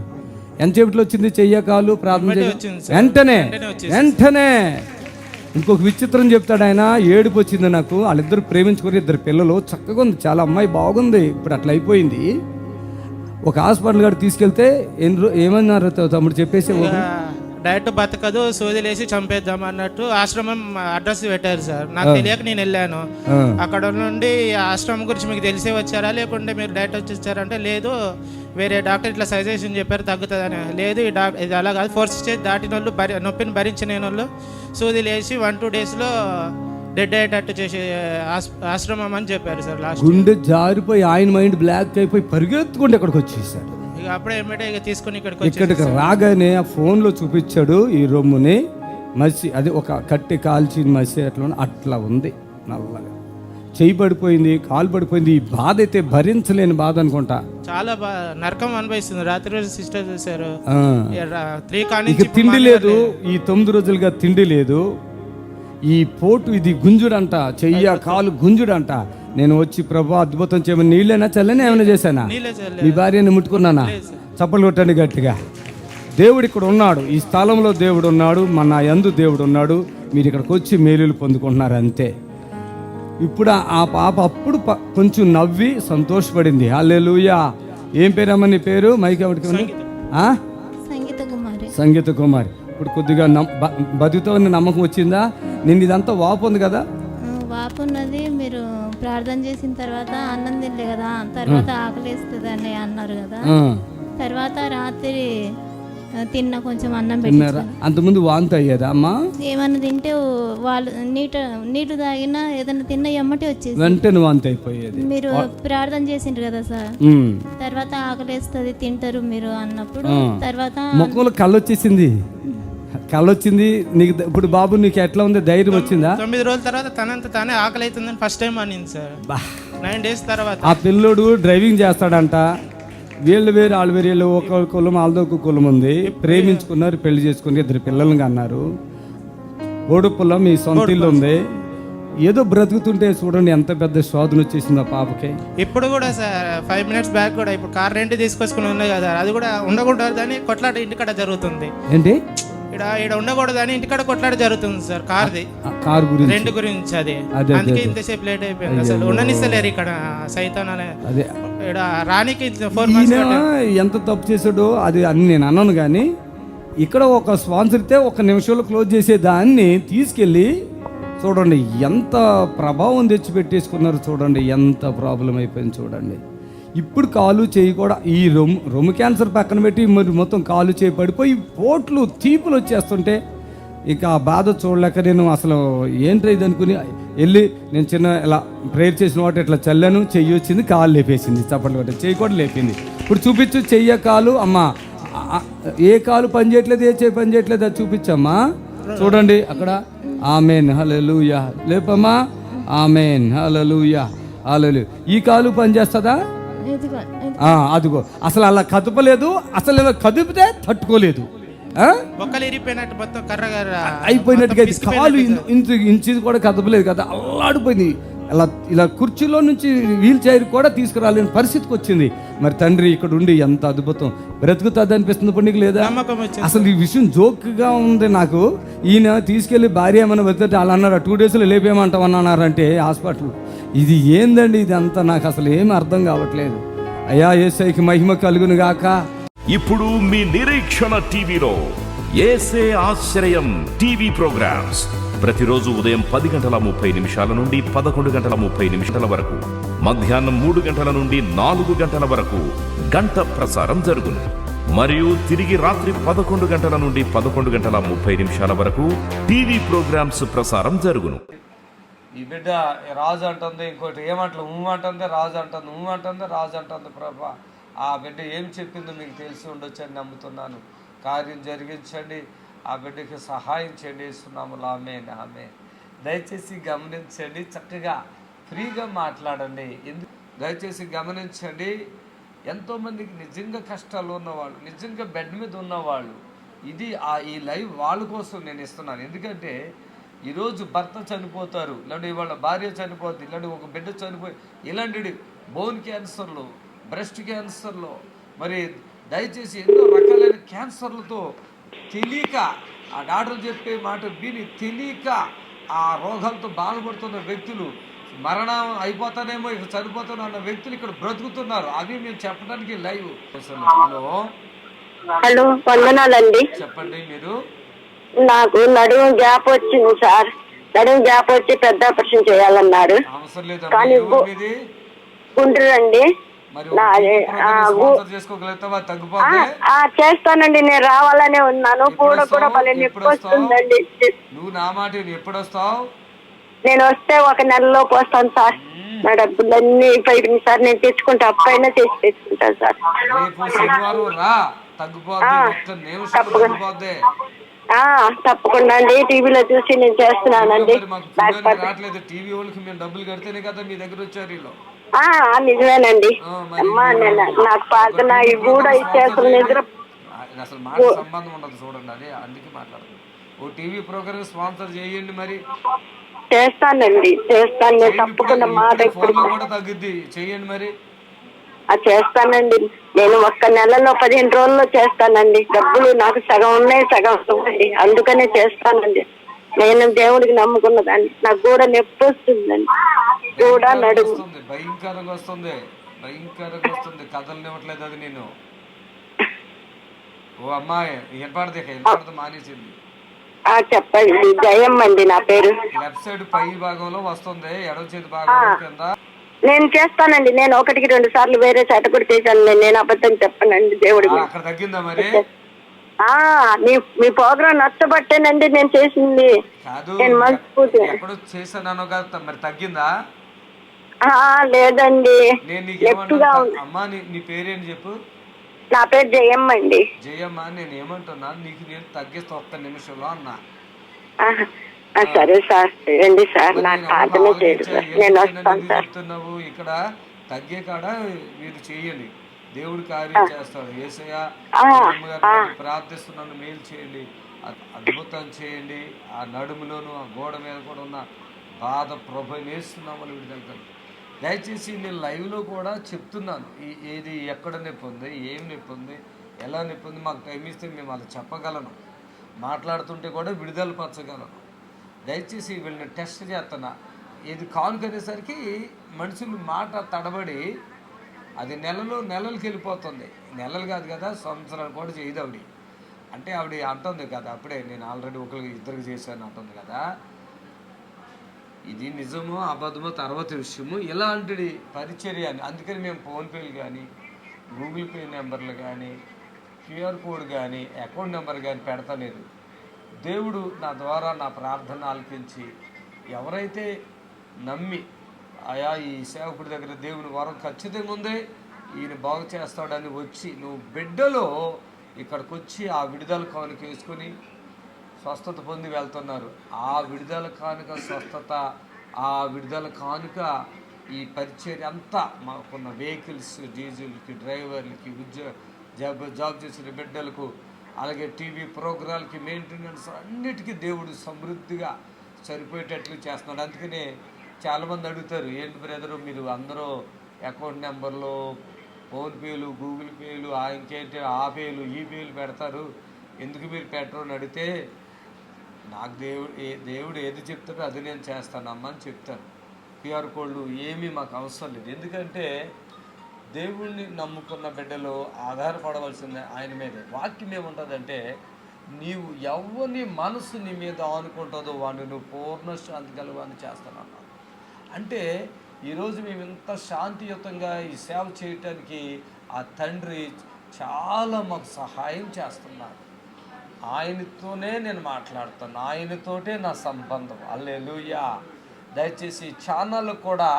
ఎంతసేపట్లో వచ్చింది చెయ్య కాలు? ప్రార్థన వెంటనే. ఇంకొక విచిత్రం చెప్తాడు ఆయన, ఏడుపు వచ్చింది నాకు. వాళ్ళిద్దరు ప్రేమించుకుని 2 పిల్లలు, చక్కగా ఉంది, చాలా అమ్మాయి బాగుంది. ఇప్పుడు అట్లా అయిపోయింది. ఒక హాస్పిటల్ గారు తీసుకెళ్తే ఏమన్నారు తమ్ముడు చెప్పేసి, డైరెక్ట్ బతకదు, సోదిలేసి చంపేద్దాం అన్నట్టు ఆశ్రమం అడ్రస్ పెట్టారు సార్. నాకు తెలియక నేను వెళ్ళాను. అక్కడ నుండి ఆశ్రమం గురించి మీకు తెలిసే వచ్చారా, లేకుంటే మీరు డైరెక్ట్ వచ్చి వచ్చారంటే, లేదు వేరే డాక్టర్ ఇట్లా సజెషన్ చెప్పారు తగ్గుతుందని. లేదు, ఇది అలా కాదు, 4th stage దాటిన వాళ్ళు, నొప్పిని భరించిన వాళ్ళు సోదిలేసి 1-2 days డెడ్ అయ్యేటట్టు చేసే ఆశ్రమం అని చెప్పారు సార్. లాస్ట్ గుండె జారిపోయి ఆయన మైండ్ బ్లాక్ అయిపోయి పరిగెత్తుకుంటే ఇక్కడికి వచ్చేసాడు. అప్పుడే తీసుకొని ఇక్కడికి రాగానే ఆ ఫోన్లో చూపించాడు ఈ రొమ్ముని. మసి, అది ఒక కట్టె కాల్చిన మసి అట్లా ఉంది నల్లగా. చెయ్యి పడిపోయింది, కాలు పడిపోయింది. ఈ బాధ అయితే భరించలేని బాధ అనుకుంటా. చాలా నరకం అనిపిస్తుంది. రాత్రి రోజు సిస్టర్ చూసారు, ఇక తిండి లేదు, ఈ 9 రోజులుగా తిండి లేదు. ఈ పోటు ఇది గుంజుడంట, చెయ్య కాలు గుంజుడంట. నేను వచ్చి ప్రభు అద్భుతం చేయమని నీళ్ళైనా చల్లని ఏమైనా చేశానా? మీ భార్యని ముట్టుకున్నానా? చప్పలు కొట్టండి గట్టిగా. దేవుడు ఇక్కడ ఉన్నాడు, ఈ స్థలంలో దేవుడు ఉన్నాడు, మన యందు దేవుడు ఉన్నాడు. మీరు ఇక్కడికి వచ్చి మేలులు పొందుకుంటున్నారు అంతే. ఇప్పుడు ఆ పాప అప్పుడు కొంచెం నవ్వి సంతోషపడింది. హల్లెలూయా. ఏం పేరమ్మ నీ పేరు? మైక్ ఎవరికి ఉంది? సంగీత కుమారి. ఇప్పుడు కొద్దిగా బతుకుతో నమ్మకం వచ్చిందా? నిన్ను ఇదంతా వాపు ఉంది కదా? వాపు ఉన్నది. మీరు ప్రార్థన చేసిన తర్వాత అన్నం తినలే కదా, తర్వాత ఆకలిస్తుంది అని అన్నారు కదా. తర్వాత రాత్రి తిన్నా, కొంచెం అన్నం పెట్టారా? అంతకుముందు వాంతి అయ్యేదా అమ్మా? ఏమన్నా తింటే వాళ్ళు నీళ్ళు తాగినా ఏదైనా తిన్న ఎమ్మటి వచ్చేసి వెంటనే వాంతి అయిపోయేది. మీరు ప్రార్థన చేసిండ్రు కదా సార్, తర్వాత ఆకలిస్తుంది తింటారు మీరు అన్నప్పుడు తర్వాత ముఖంలో కళ్ళు వచ్చేసింది. నీకు ఇప్పుడు బాబు నీకు ఎట్లా ఉంది? ధైర్యం వచ్చిందా? 9 రోజుల తర్వాత తనంత తానే ఆకలి అవుతుందని ఫస్ట్ టైం అనింది సార్. 9 days తర్వాత ఆ పిల్లోడు డ్రైవింగ్ చేస్తాడంట. వీళ్ళు వేరు వాళ్ళు వేరు, వీళ్ళు ఒక కులం వాళ్ళతో ఒక కులం ఉంది. ప్రేమించుకున్నారు, పెళ్లి చేసుకుని 2 పిల్లలు అన్నారు. ఓడుపుల్ల మీ సొంత ఇల్లు ఉంది. ఏదో బ్రతుకుతుంటే చూడండి ఎంత పెద్ద శోధన వచ్చేసింది ఆ పాపకి. ఇప్పుడు కూడా సార్ 5 minutes బ్యాక్ కూడా ఇప్పుడు కార్ రెంట్ తీసుకొచ్చుకుని ఉన్నాయి కదా, అది కూడా ఉండకూడదని కొట్లాట ఇంటికాడ జరుగుతుంది. ఏంటి ఇక్కడ ఉండకూడదని ఇంటికాడ కొట్లాట జరుగుతుంది సార్. కార్ గురించి, రెంట్ గురించి. అది అందుకే ఇంతసేపు లేట్ అయిపోయింది. అసలు ఉండనిస్తలేరు ఇక్కడ సైతాన్ అనే. అదే రానికి 4 months ఎంత తప్పు చేసాడో అది అని నేను అన్నాను. కానీ ఇక్కడ ఒక స్పాన్సర్ అయితే 1 నిమిషంలో క్లోజ్ చేసే దాన్ని తీసుకెళ్ళి చూడండి ఎంత ప్రభావం తెచ్చిపెట్టేసుకున్నారు. చూడండి ఎంత ప్రాబ్లం అయిపోయింది చూడండి. ఇప్పుడు కాలు చేయి కూడా ఈ రొమ్ము క్యాన్సర్ పక్కన పెట్టి మరి మొత్తం కాలు చేయి పడిపోయి పోట్లు తీపులు వచ్చేస్తుంటే ఇక ఆ బాధ చూడలేక నేను అసలు ఏంటి ఇది అనుకుని వెళ్ళి నేను చిన్న ఇలా ప్రేయర్ చేసిన వాటి ఇట్లా చల్లాను. చెయ్యి వచ్చింది, కాలు లేపేసింది. చప్పట్లు కొట్టి చెయ్యి కూడా లేపింది. ఇప్పుడు చూపించు చెయ్య కాలు. అమ్మా ఏ కాలు పని చేయట్లేదు, ఏ చేయి పని చేయట్లేదు, అది చూపించమ్మా. చూడండి అక్కడ. ఆమెన్ హల్లెలూయా. లేపమ్మా. ఆమెన్ హల్లెలూయా. హల్లెలూయా. ఈ కాలు పని చేస్తుందా? అదిగో అసలు అలా కదపలేదు. అసలు ఇలా కదిపితే తట్టుకోలేదు. అయిపోయినట్టుగా కాలు ఇంచు కూడా కదపలేదు కదా, అల్లాడిపోయింది. ఇలా కుర్చీలో నుంచి వీల్ చైర్ కూడా తీసుకురాలేని పరిస్థితికి వచ్చింది. మరి తండ్రి ఇక్కడ ఉండి ఎంత అద్భుతం బ్రతుకుతుంది అనిపిస్తుంది. ఇప్పుడు నీకు లేదా? అసలు ఈ విషయం జోక్గా ఉంది నాకు. ఈయన తీసుకెళ్లి భార్య ఏమైనా వెళ్తే అలా అన్నారు, 2 daysలో లేపేయమంటామని అన్నారంటే హాస్పిటల్. ఇది ఏందండి ఇది అంతా? నాకు అసలు ఏమీ అర్థం కావట్లేదు. అయ్యా యేసయ్యకి మహిమ కలుగును గాక. ఇప్పుడు మీ నిరీక్షణ టీవీలో యేసే ఆశ్రయం టీవీ ప్రోగ్రామ్స్ ప్రతిరోజు ఉదయం 10:30 నుండి 11:30 వరకు, మధ్యాహ్నం 3 గంటల నుండి 4 గంటల వరకు గంట ప్రసారం జరుగును. మరియు తిరిగి రాత్రి 11 గంటల నుండి 11:30 వరకు టీవీ ప్రోగ్రామ్స్ ప్రసారం జరుగును. ఈ బిడ్డ రాజు అంటుంది, ఇంకోటి ఏమంటలే అంటుంది, రాజు అంటుంది, రాజు అంటుంది. ప్రభా ఆ బిడ్డ ఏం చెప్పిందో మీకు తెలిసి ఉండొచ్చు అని నమ్ముతున్నాను. కార్యం జరిగించండి, ఆ బిడ్డకి సహాయం చేయండి. ఇస్తున్నాములు. ఆమె దయచేసి గమనించండి, చక్కగా ఫ్రీగా మాట్లాడండి. దయచేసి గమనించండి. ఎంతోమందికి నిజంగా కష్టాలు ఉన్నవాళ్ళు, నిజంగా బెడ్ మీద ఉన్నవాళ్ళు, ఈ లైవ్ వాళ్ళ కోసం నేను ఇస్తున్నాను. ఎందుకంటే ఈరోజు భర్త చనిపోతారు, ఇలాంటి వాళ్ళ భార్య చనిపోతుంది, ఇలాంటి ఒక బిడ్డ చనిపోయి, ఇలాంటి బోన్ క్యాన్సర్లు, బ్రెస్ట్ క్యాన్సర్లు, మరి దయచేసి ఎన్నో రకాలైన క్యాన్సర్లతో తెలియక ఆ డాక్టర్లు చెప్పే మాట విని తెలియక ఆ రోగాలతో బాధపడుతున్న వ్యక్తులు, మరణం అయిపోతానేమో ఇక చనిపోతాను అన్న వ్యక్తులు ఇక్కడ బ్రతుకుతున్నారు. అవి మేము చెప్పడానికి లైవ్. హలో, వందనాలండి. చెప్పండి. మీరు? నాకు నడుము గ్యాప్ వచ్చింది సార్. నడుము గ్యాప్ వచ్చి పెద్ద ఆపరేషన్ చేయాలన్నారు. కానీ గుంటూరు అండి. చేస్తానండి, నేను రావాలనే ఉన్నాను. కూడా భలే నొప్పి వస్తుందండి. నువ్వు నా మాట ఎప్పుడు వస్తావు? నేను వస్తే 1 నెలలోపు వస్తాను సార్. నా డబ్బులన్నీ అయిపోయింది సార్. నేను తెచ్చుకుంటా, అప్పైనా చేసి తెచ్చుకుంటాను సార్. తప్పకుండా అండి, టీవీలో చూసి నేను చేస్తున్నానండి. మరి మాకు పుణ్యానికి రావట్లేదు. టీవీ వాళ్ళకి మేము డబ్బులు కడితేనే కదా మీ దగ్గర వచ్చారు వీళ్ళు. నిజమేనండి. మరి అమ్మా నాకు ప్రార్థన కూడా ఇచ్చేస్తాను. నిద్ర అసలు మాట సంబంధం ఉండదు చూడండి, అదే అందుకే మాట్లాడుతుంది. ఓ టీవీ ప్రోగ్రామ్ స్పాన్సర్ చేయండి, మరి చేస్తానండి, చేస్తాను. నేను తప్పకుండా మాట ఫోన్లో కూడా తగ్గుద్ది, చేయండి మరి. చేస్తానండి. నేను ఒక్క నెలలో 15 రోజుల్లో చేస్తానండి. డబ్బులు నాకు సగం ఉన్నాయి, సగం ఉన్నాయి, అందుకనే చేస్తానండి. నేను దేవుడికి నమ్ముకున్నదాన్ని. నాకు కూడా నొప్పి వస్తుందండి, కూడా నడుము భయంకరంగా వస్తుంది, భయంకరంగా వస్తుంది. కదలనివ్వట్లేదు అది. నేను ఓ అమ్మాయి వినపడదు మానేసింది. చెప్పండి. జయమ్మ అండి నా పేరు. లెఫ్ట్ సైడ్ పై భాగంలో వస్తుంది, ఎడవ చేతి భాగం కింద. నేను చేస్తానండి. నేను 1-2 సార్లు వేరే చేత కూడా చేశాను. నేను అబద్ధం చెప్పనండి దేవుడికి. అక్కడ తగ్గిందా మరి? మీ ప్రోగ్రాం నచ్చబట్టేనండి నేను చేసింది. నేను మనస్ఫూర్తి ఎక్కడో చేశాను కదా, మరి తగ్గిందా? లేదండి. అమ్మా నీ పేరేంటి చెప్పు. నా పేరు జయమ్మ అండి. జయమ్మ, నేను ఏమంటున్నా, నీకు నేను తగ్గిస్తా 1 నిమిషంలో అన్నా. సరే సార్, రండి సార్. నాకు ప్రార్థన చేయదు, నేను వస్తాను సార్. చెప్తున్నావు ఇక్కడ తగ్గే కాడ మీరు చెయ్యండి, దేవుడు కార్యం చేస్తాడు. యేసయ్య ప్రార్థిస్తున్నాను, మేలు చేయండి, అద్భుతం చేయండి. ఆ నడుములోను ఆ గోడ మీద కూడా ఉన్న బాధ ప్రభు నేస్తున్నామని విడుదల. దయచేసి నేను లైవ్లో కూడా చెప్తున్నాను, ఏది ఎక్కడ నొప్పి ఉంది, ఏం నొప్పి ఉంది, ఎలా నొప్పి ఉంది. మాకు టైం ఇస్తే మేము అలా చెప్పగలను, మాట్లాడుతుంటే కూడా విడుదల పరచగలను. దయచేసి వీళ్ళని టెస్ట్ చేస్తున్నా. ఇది కానుకనేసరికి మనుషులు మాట తడబడి అది నెలలకి వెళ్ళిపోతుంది. నెలలు కాదు కదా, సంవత్సరాలు కూడా చేయదు ఆవిడ. అంటే ఆవిడ అంటుంది కదా, అప్పుడే నేను ఆల్రెడీ ఇద్దరికి చేశాను అంటుంది కదా. ఇది నిజమో అబద్ధమో తర్వాత విషయము. ఇలాంటి పరిచర్య అని అందుకని మేము ఫోన్పేలు కానీ, గూగుల్ పే నెంబర్లు కానీ, క్యూఆర్ కోడ్ కానీ, అకౌంట్ నెంబర్ కానీ పెడతలేదు. దేవుడు నా ద్వారా నా ప్రార్థన ఆలకించి ఎవరైతే నమ్మి ఆయా ఈ సేవకుడి దగ్గర దేవుని వరం ఖచ్చితంగా ఉంది, ఈయన బాగు చేస్తాడని వచ్చి నువ్వు బిడ్డలో ఇక్కడికి వచ్చి ఆ విడుదల కానుక వేసుకొని స్వస్థత పొంది వెళ్తున్నారు. ఆ విడుదల కానుక స్వస్థత, ఆ విడుదల కానుక ఈ పరిచర్య అంతా మాకున్న వెహికల్స్, డీజిల్కి, డ్రైవర్లకి, జాబ్ చేసిన బిడ్డలకు, అలాగే టీవీ ప్రోగ్రాంలకి, మెయింటెనెన్స్ అన్నిటికీ దేవుడు సమృద్ధిగా సరిపోయేటట్లు చేస్తున్నాడు. అందుకనే చాలామంది అడుగుతారు, ఏంటి బ్రదరు మీరు అందరూ అకౌంట్ నెంబర్లు, ఫోన్పేలు, గూగుల్ పేలు, ఇంకేంటి ఆ పేలు ఈ పేలు పెడతారు, ఎందుకు మీరు పెట్టరు అని అడిగితే, నాకు దేవుడు ఏది చెప్తాడో అది నేను చేస్తానమ్మా అని చెప్తాను. క్యూఆర్ కోడ్లు ఏమీ మాకు అవసరం లేదు. ఎందుకంటే దేవుణ్ణి నమ్ముకున్న బిడ్డలు ఆధారపడవలసిందే ఆయన మీద. వాక్యం ఏముంటుందంటే, నీవు ఎవరిని మనసు నీ మీద ఆనుకుంటుందో వాడిని నువ్వు పూర్ణ శాంతి కలుగుని చేస్తానన్నా. అంటే ఈరోజు మేము ఇంత శాంతియుతంగా ఈ సేవ చేయటానికి ఆ తండ్రి చాలా మాకు సహాయం చేస్తున్నారు. ఆయనతోనే నేను మాట్లాడుతాను, ఆయనతోటే నా సంబంధం. హల్లెలూయా. దయచేసి ఛానల్ కూడా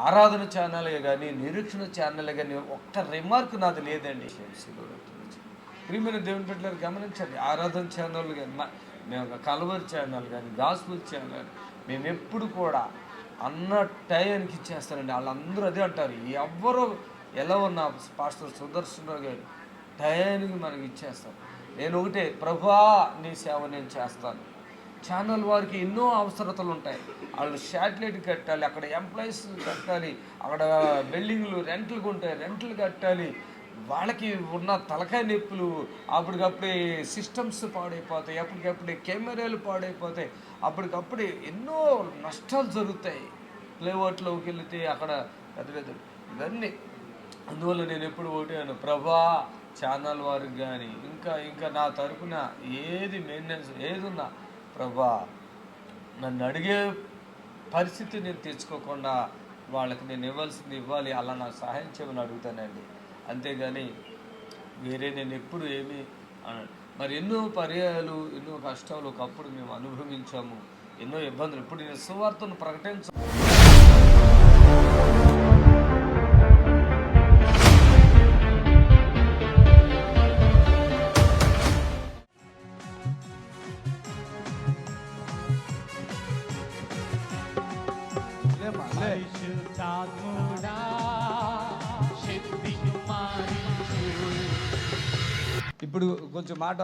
ఆరాధన ఛానలే కానీ, నిరీక్షణ ఛానలే కానీ ఒక్క రిమార్క్ నాది లేదండి. ప్రియమైన దేవుని బిడ్డలు గమనించండి, ఆరాధన ఛానల్ కానీ, మేము కల్వరి ఛానల్ కానీ, గాస్పుల్ ఛానల్ మేము ఎప్పుడు కూడా అన్న టైంకి ఇచ్చేస్తారండి. వాళ్ళందరూ అదే అంటారు, ఎవ్వరూ ఎలా ఉన్నా పాస్టర్ సుదర్శనరావు గారు టైంకి మనకి ఇచ్చేస్తారు. నేను ఒకటే, ప్రభువా నీ సేవ నేను చేస్తాను. ఛానల్ వారికి ఎన్నో అవసరతలు ఉంటాయి. వాళ్ళు శాటిలైట్ కట్టాలి, అక్కడ ఎంప్లాయీస్ కట్టాలి, అక్కడ బిల్డింగ్లు రెంట్లు ఉంటాయి, రెంట్లు కట్టాలి. వాళ్ళకి ఉన్న తలకాయ నొప్పులు, అప్పటికప్పుడే సిస్టమ్స్ పాడైపోతాయి, అప్పటికప్పుడే కెమెరాలు పాడైపోతాయి, అప్పటికప్పుడే ఎన్నో నష్టాలు జరుగుతాయి. ప్లేఅవుట్లోకి వెళితే అక్కడ పెద్ద పెద్ద ఇవన్నీ. అందువల్ల నేను ఎప్పుడు ఒకటాను, ప్రభా ఛానల్ వారికి కానీ ఇంకా నా తరపున ఏది మెయింటెనెన్స్ ఏది ఉన్నా ప్రభా నన్ను అడిగే పరిస్థితి నేను తెచ్చుకోకుండా వాళ్ళకి నేను ఇవ్వాల్సింది ఇవ్వాలి, అలా నాకు సహాయం చేయమని అడుగుతానండి. అంతేగాని వేరే నేను ఎప్పుడు ఏమీ అన్నాడు. మరి ఎన్నో పర్యాయాలు, ఎన్నో కష్టాలు ఒకప్పుడు మేము అనుభవించాము, ఎన్నో ఇబ్బందులు. ఇప్పుడు నేను సువార్తను ఇప్పుడు కొంచెం మాట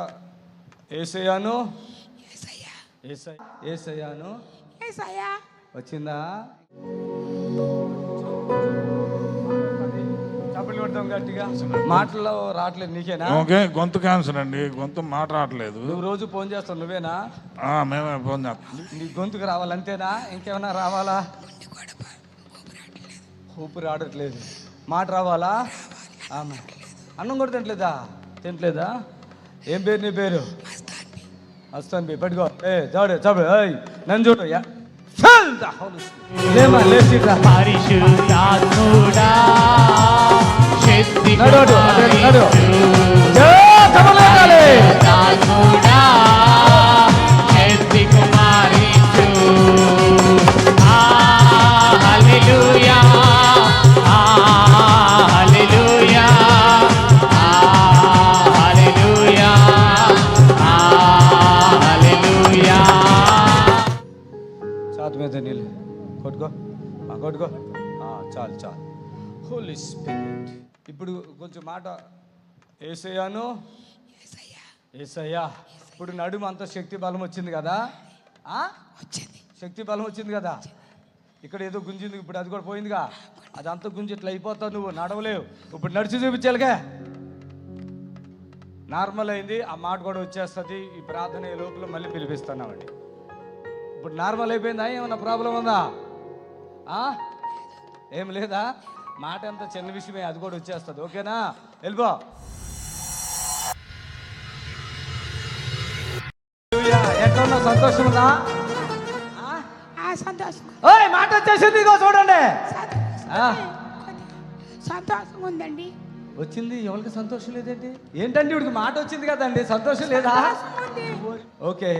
ఏసయ్యాను ఏసయ్యాను వచ్చిందా? చప్పట్లు కొడతాం గట్టిగా. మాటల్లో రావట్లేదు నీకేనా? ఓకే, గొంతు క్యాన్సర్ అండి, గొంతు మాట రావట్లేదు. నువ్వు రోజు ఫోన్ చేస్తావు నువ్వేనా? మేమే ఫోన్ చేస్తాం. నీ గొంతుకు రావాలంతేనా? ఇంకేమైనా రావాలా? ఊపిరి ఆడట్లేదు. మాట రావాలా? అన్నం కూడా తింటలేదా? ఏం పేరు నీ పేరు? అస్తాన్ బి పట్టుకో. చాడు చాడు నన్ను చూడు. నీళ్ళు కొట్టుకో. చాలు హోలీ స్పిరిట్. ఇప్పుడు కొంచెం మాట ఏసయ్యాను ఏసయ్యా. ఇప్పుడు నడుము అంత శక్తి బలం వచ్చింది కదా? శక్తి బలం వచ్చింది కదా? ఇక్కడ ఏదో గుంజింది, ఇప్పుడు అది కూడా పోయిందిగా. అదంతా గుంజి ఇట్లా అయిపోతావు, నువ్వు నడవలేవు. ఇప్పుడు నడిచి చూపించాలిగా. నార్మల్ అయింది, ఆ మాట కూడా వచ్చేస్తుంది. ఈ ప్రార్థన ఈ లోపల మళ్ళీ పిలిపిస్తున్నామండి. ఇప్పుడు నార్మల్ అయిపోయిందా? ఏమన్నా ప్రాబ్లం ఉందా? ఏం లేదా? మాట అంత చిన్న విషయమే, అది కూడా వచ్చేస్తుంది. ఓకేనా? వెళ్ళిపో. ఎట్లా ఉన్నా? సంతోషం ఉందా? మాట వచ్చేసింది, ఇగో చూడండి. సంతోషం ఉందండి. వచ్చింది. ఎవరికి సంతోషం లేదండి? ఏంటండి ఇవిడికి మాట వచ్చింది కదండి, సంతోషం లేదా? ఓకే,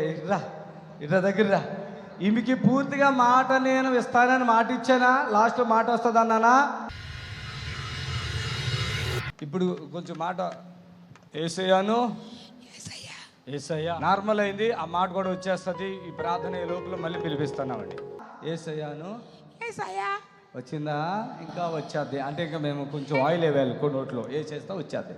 ఇట్లా దగ్గర రా. ఈమెకి పూర్తిగా మాట నేను ఇస్తానని మాట ఇచ్చానా? లాస్ట్ మాట వస్తుంది అన్నానా? ఇప్పుడు కొంచెం మాట ఏసయ్యాను ఏసయ్యా. నార్మల్ అయింది, ఆ మాట కూడా వచ్చేస్తుంది. ఈ ప్రార్థన ఈ లోపల మళ్ళీ పిలిపిస్తున్నామండి. ఏసయ్యాను వచ్చిందా? ఇంకా వచ్చేద్ది. అంటే ఇంకా మేము కొంచెం ఆయిల్ వేయాలి నోట్లో, ఏ చేస్తా వచ్చేద్ది.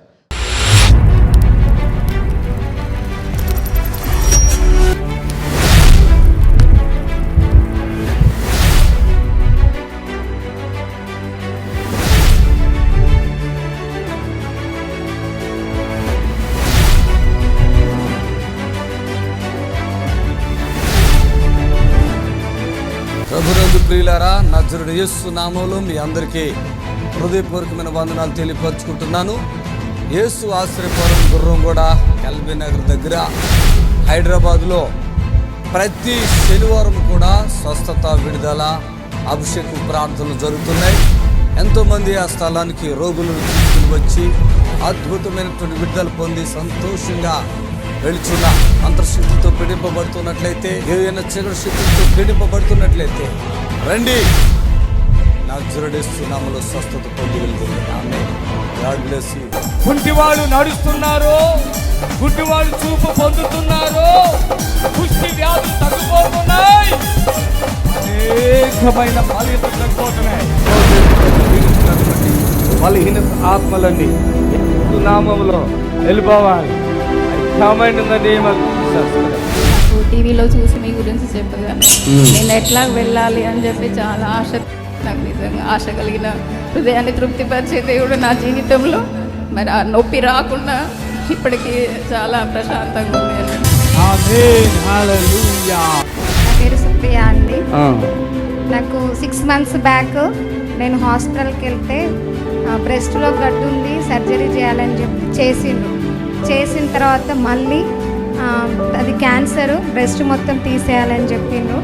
ప్రభునందు ప్రియులారా, నజరుడు యేసు నామములో మీ అందరికీ హృదయపూర్వకమైన వందనాలు తెలియపరుచుకుంటున్నాను. యేసు ఆశ్రయపురం గుర్రంగూడ ఎల్బీ నగర్ దగ్గర హైదరాబాద్లో ప్రతి శనివారం కూడా స్వస్థత, విడుదల, అభిషేకం ప్రార్థనలు జరుగుతున్నాయి. ఎంతోమంది ఆ స్థలానికి రోగులను తీసుకుని వచ్చి అద్భుతమైనటువంటి విడుదల పొంది సంతోషంగా వెళుచున్న అంతర్శక్తితో పీడింపబడుతున్నట్లయితే, ఏదైనా చీకటి శక్తులతో పీడింపబడుతున్నట్లయితే రండి. నజరేయుడు నామములో స్వస్థత పొంది వెళ్తుంది. ఆమేన్. God bless you. కుంటివాళ్ళు నడుస్తున్నారు, గుడ్డివాళ్ళు చూపు పొందుతున్నారు, కుష్టి వ్యాధులు తగ్గిపోతున్నాయి, అనేకమైన బలహీనతలు తగ్గిపోతున్నాయి. బలహీన ఆత్మలన్నీ నామములో వెళ్ళిపోవాలి. టీవీలో చూసి మీ గురించి చెప్పగానే నేను ఎట్లా వెళ్ళాలి అని చెప్పి చాలా ఆశ, నాకు నిజంగా ఆశ కలిగిన హృదయాన్ని తృప్తిపరిచే దేవుడు నా జీవితంలో. మరి ఆ నొప్పి రాకుండా ఇప్పటికీ చాలా ప్రశాంతంగా ఉంది. నా పేరు సుప్రియ అండి. నాకు 6 months బ్యాక్ నేను హాస్పిటల్కి వెళ్తే బ్రెస్ట్లో గడ్డు ఉంది, సర్జరీ చేయాలని చెప్పి చేసిన తర్వాత మళ్ళీ అది క్యాన్సర్, బ్రెస్ట్ మొత్తం తీసేయాలని చెప్పిండ్రు.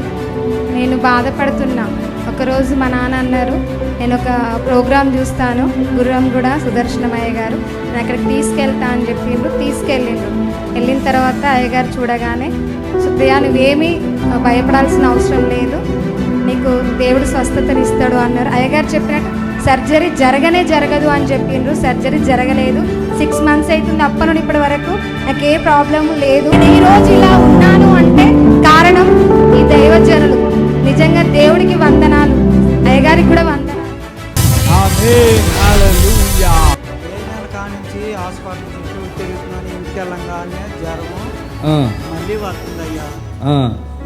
నేను బాధపడుతున్నా. ఒకరోజు మా నాన్న అన్నారు, నేను ఒక ప్రోగ్రాం చూస్తాను, గుర్రంగూడ సుదర్శనమయ్య గారు, నేను అక్కడికి తీసుకెళ్తా అని చెప్పిండ్రు. వెళ్ళిన తర్వాత అయ్యగారు చూడగానే, సుప్రియ నువ్వేమీ భయపడాల్సిన అవసరం లేదు, నీకు దేవుడు స్వస్థతనిస్తాడు అన్నారు. అయ్యగారు చెప్పినట్టు సర్జరీ జరగదు అని చెప్పిండ్రు. సర్జరీ జరగలేదు. 6 months అవుతుంది. అప్పటి నుండి ఇప్పటి వరకు నాకు ఏ ప్రాబ్లము లేదు. నేను ఈరోజు ఇలా ఉన్నాను అంటే కారణం ఈ దైవజనులు. నిజంగా దేవుడికి వందనాలు. అయ్యగారు మళ్ళీ వస్తుందయ్యా.